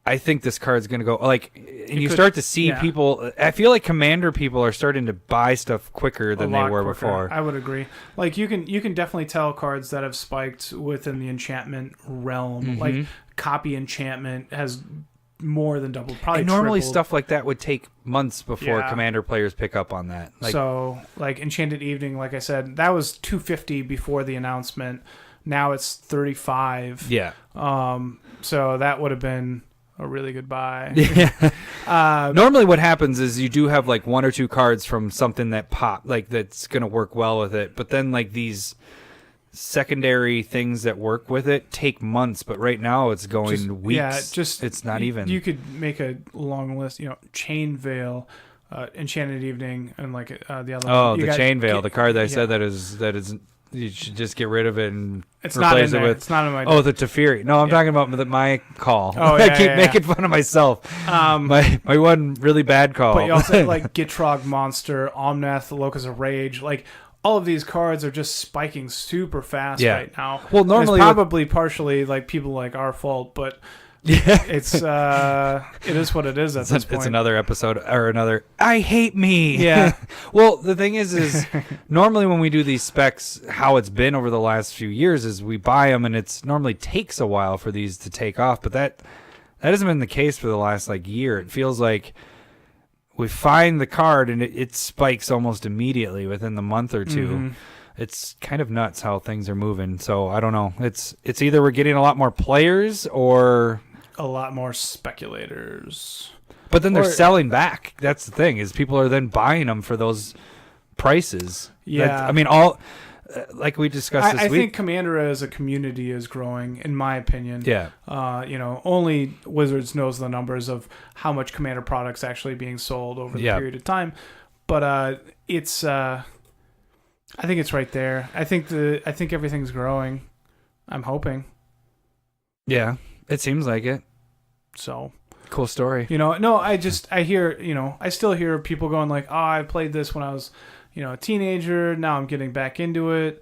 B: I think this card's gonna go and you start to see people. I feel like Commander people are starting to buy stuff quicker than they were before.
A: I would agree. Like you can definitely tell cards that have spiked within the enchantment realm.
B: Mm-hmm.
A: Like copy enchantment has more than doubled. Probably
B: and normally
A: tripled.
B: stuff like that would take months before Commander players pick up on that.
A: So like Enchanted Evening, like I said, that was $250 before the announcement. Now it's $35.
B: Yeah.
A: So that would have been a really good buy.
B: Yeah. Normally what happens is you do have like one or two cards from something that pop, like that's going to work well with it. But then like these secondary things that work with it take months. But right now it's going weeks. Yeah, it's not even. You could make a long list, Chain Veil, Enchanted Evening, and like the other one. Oh, the Chain Veil, the card that I said that is you should just get rid of it and replace it with.
A: It's not in my.
B: Oh, the Teferi. No, I'm talking about my call.
A: Oh,
B: I keep making fun of myself. My one really bad call.
A: But you also have like Gitrog Monster, Omnath, Locus of Rage. Like all of these cards are just spiking super fast right now.
B: Well, normally
A: it's probably partially like people like our fault, but.
B: Yeah,
A: it is what it is at this point.
B: It's another episode or another. I hate me.
A: Yeah.
B: Well, the thing is normally when we do these specs, how it's been over the last few years is we buy them and it's normally takes a while for these to take off. But that hasn't been the case for the last year. It feels like we find the card and it spikes almost immediately within the month or two. Mm-hmm. It's kind of nuts how things are moving. So I don't know. It's either we're getting a lot more players or
A: a lot more speculators.
B: But then they're selling back. That's the thing, is people are then buying them for those prices.
A: Yeah.
B: Like we discussed this week.
A: I think Commander as a community is growing, in my opinion.
B: Yeah.
A: Only Wizards knows the numbers of how much Commander product's actually being sold over the period of time. But it's I think it's right there. I think everything's growing. I'm hoping.
B: Yeah, it seems like it.
A: So
B: cool story.
A: I hear, I still hear people going like, "Oh, I played this when I was, a teenager. Now I'm getting back into it."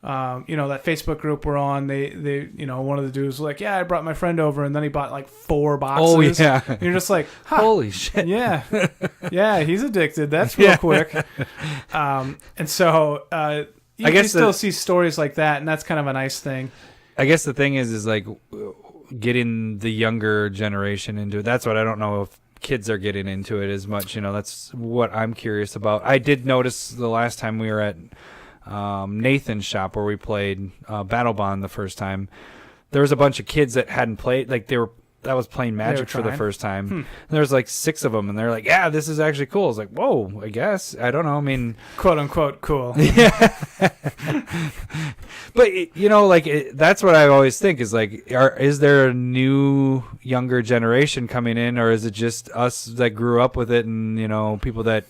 A: That Facebook group we're on, they one of the dudes was like, "Yeah, I brought my friend over, and then he bought like 4 boxes."
B: Oh yeah.
A: And you're just like,
B: holy shit.
A: Yeah, yeah, he's addicted. That's real quick. And so you still see stories like that, and that's kind of a nice thing.
B: I guess the thing is like getting the younger generation into it. That's what I don't know if kids are getting into it as much. That's what I'm curious about. I did notice the last time we were at Nathan's shop where we played Battle Bond the first time, there was a bunch of kids that hadn't played, that was playing Magic for the first time. There was like 6 of them, and they're like, "Yeah, this is actually cool." I was like, "Whoa, I guess." I don't know. I mean,
A: quote unquote cool.
B: Yeah. But that's what I always think is like, is there a new younger generation coming in, or is it just us that grew up with it and people that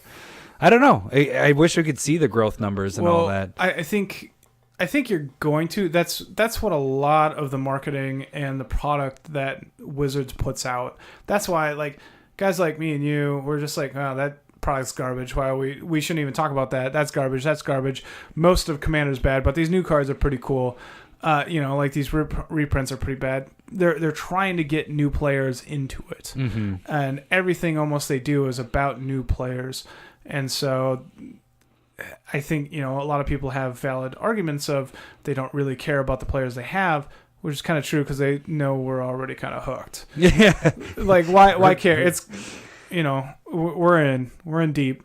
B: I don't know. I wish we could see the growth numbers and all that.
A: I think you're going to. That's what a lot of the marketing and the product that Wizards puts out. That's why, like, guys like me and you, we're just like, oh, that product's garbage. Why we shouldn't even talk about that. That's garbage. That's garbage. Most of Commander's bad, but these new cards are pretty cool. Like these reprints are pretty bad. They're trying to get new players into it, and everything almost they do is about new players. And so I think, a lot of people have valid arguments of they don't really care about the players they have, which is kind of true because they know we're already kind of hooked.
B: Yeah.
A: Like, why care? It's, we're in deep.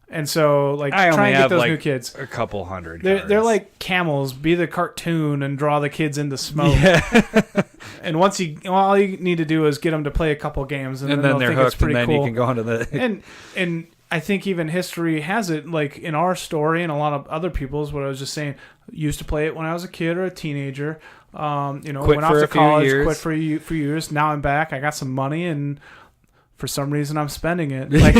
A: And so, like, try and get those new kids.
B: A couple hundred.
A: They're like camels. Be the cartoon and draw the kids into smoke.
B: Yeah.
A: And all you need to do is get them to play a couple games, and then they'll
B: they're
A: think
B: hooked,
A: it's pretty
B: and then
A: cool.
B: you can go into the
A: and I think even history has it, like in our story and a lot of other people's. What I was just saying, used to play it when I was a kid or a teenager. Went off to college, quit for years. Now I'm back. I got some money, and for some reason I'm spending it. Like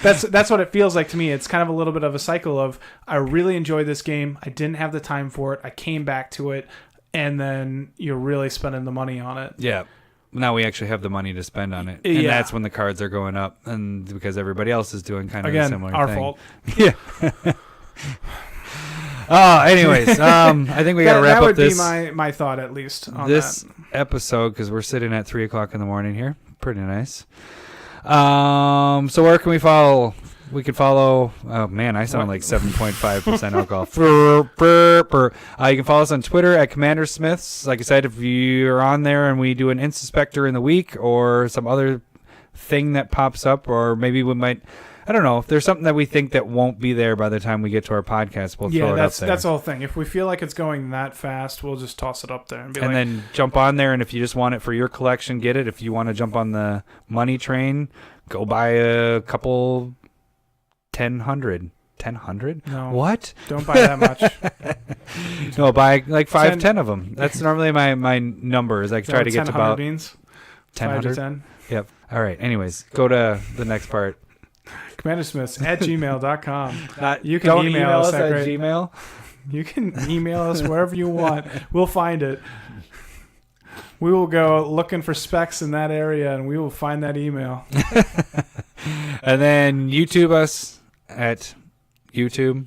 A: that's what it feels like to me. It's kind of a little bit of a cycle of I really enjoyed this game. I didn't have the time for it. I came back to it, and then you're really spending the money on it.
B: Yeah. Now we actually have the money to spend on it. And that's when the cards are going up, and because everybody else is doing kind of a similar
A: our
B: thing.
A: fault.
B: Yeah. Anyways, I think we got to wrap up this.
A: That would be my thought, at least, on
B: this
A: that.
B: episode, because we're sitting at 3 o'clock in the morning here. Pretty nice. So where can we follow? We can follow. Oh man, I sound like 7.5% alcohol. You can follow us on Twitter at CommanderSmiths. Like I said, if you're on there and we do an Inspector in the week or some other thing that pops up, or maybe we might, I don't know, if there's something that we think that won't be there by the time we get to our podcast, we'll throw it up there.
A: That's the whole thing. If we feel like it's going that fast, we'll just toss it up there and
B: then jump on there. And if you just want it for your collection, get it. If you want to jump on the money train, go buy a couple. 1,000?
A: No.
B: What?
A: Don't buy that much.
B: No, buy like 10 of them. That's normally my numbers. I try to get to about
A: 10. 10.
B: Yep. All right. Anyways, go to the next part.
A: CommanderSmiths at gmail.com. You can
B: Don't
A: email us
B: at Gmail.
A: You can email us wherever you want. We'll find it. We will go looking for specs in that area, and we will find that email.
B: And then YouTube us at YouTube.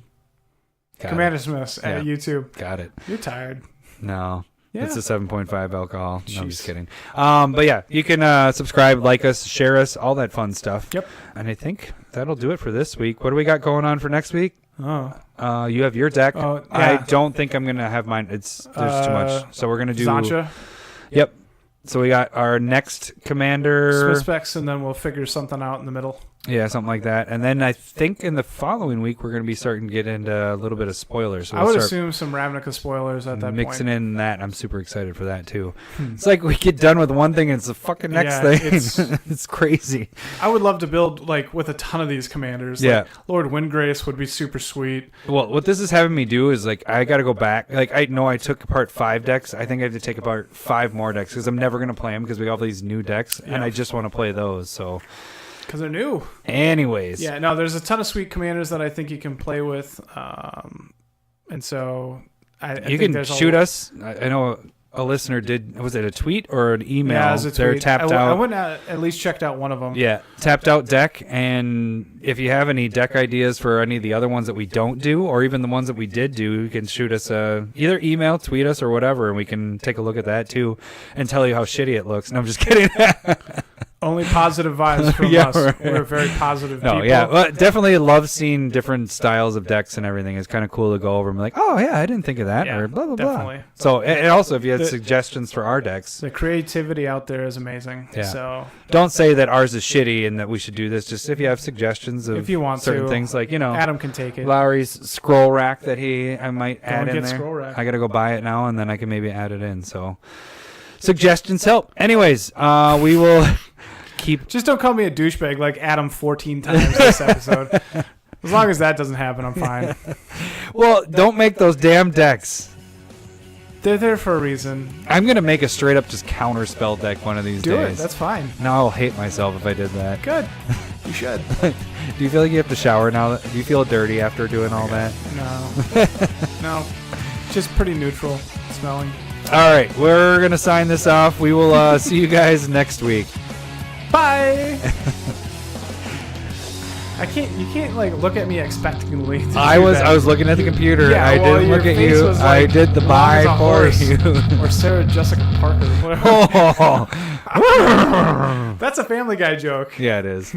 A: CommanderSmiths at YouTube.
B: Got it.
A: You're tired.
B: No.
A: Yeah.
B: It's a 7.5 alcohol. No, I'm just kidding. But yeah, you can subscribe, like us, share us, all that fun stuff.
A: Yep.
B: And I think that'll do it for this week. What do we got going on for next week?
A: Oh.
B: You have your deck.
A: Oh, yeah.
B: I don't think I'm gonna have mine. There's too much. So we're gonna do
A: Zancha.
B: Yep. So we got our next commander.
A: Smith specs, and then we'll figure something out in the middle.
B: Yeah, something like that. And then I think in the following week, we're going to be starting to get into a little bit of spoilers. So
A: I would assume some Ravnica spoilers at that point.
B: Mixing in that. I'm super excited for that, too. It's like we get done with one thing, and it's the fucking next thing. It's crazy.
A: I would love to build, like, with a ton of these commanders.
B: Yeah.
A: Like, Lord Windgrace would be super sweet.
B: Well, what this is having me do is, like, I got to go back. Like, I know I took apart 5 decks. I think I have to take apart 5 more decks because I'm never going to play them because we got all these new decks, and I just want to play those, so...
A: Because they're new.
B: Anyways.
A: Yeah, no, there's a ton of sweet commanders that I think you can play with. And so I
B: you
A: think
B: can shoot us. I know a listener did, was it a tweet or an email?
A: Yeah, it was a tweet.
B: They're tapped out.
A: I went at least checked out one of them.
B: Yeah, tapped out deck. And if you have any deck ideas for any of the other ones that we don't do, or even the ones that we did do, you can shoot us either email, tweet us, or whatever, and we can take a look at that too and tell you how shitty it looks. No, I'm just kidding.
A: Only positive vibes from us. Right. We're very positive people.
B: Yeah. Well, definitely love seeing different styles of decks and everything. It's kind of cool to go over and be like, oh, yeah, I didn't think of that. Or blah, blah,
A: definitely.
B: Blah. So, and also, if you had suggestions for our decks.
A: The creativity out there is amazing.
B: Yeah.
A: So
B: don't say that ours is shitty and that we should do this. Just if you have suggestions of
A: if you want
B: certain things, like,
A: Adam can take it.
B: Lowery's scroll rack that I might add in there.
A: Scroll rack.
B: I got to go buy it now, and then I can maybe add it in. So suggestions help. Anyways, we will...
A: Just don't call me a douchebag like Adam 14 times this episode. As long as that doesn't happen, I'm fine.
B: Well, don't make those damn decks.
A: They're there for a reason.
B: I'm going to make a straight up just counterspell deck one of these days.
A: Do it. That's fine.
B: Now I'll hate myself if I did that.
A: Good.
E: You should.
B: Do you feel like you have to shower now? Do you feel dirty after doing all that?
A: No. No. Just pretty neutral smelling.
B: All right, we're going to sign this off. We will see you guys next week.
A: Bye! You can't like look at me expectantly.
B: I was looking at the computer.
A: Yeah,
B: I
A: well,
B: didn't
A: your
B: look at
A: face
B: you.
A: was
B: I
A: like
B: did the
A: long
B: bye
A: as a
B: for
A: horse.
B: you.
A: Or Sarah Jessica Parker. Whatever.
B: Oh.
A: That's a Family Guy joke.
B: Yeah, it is.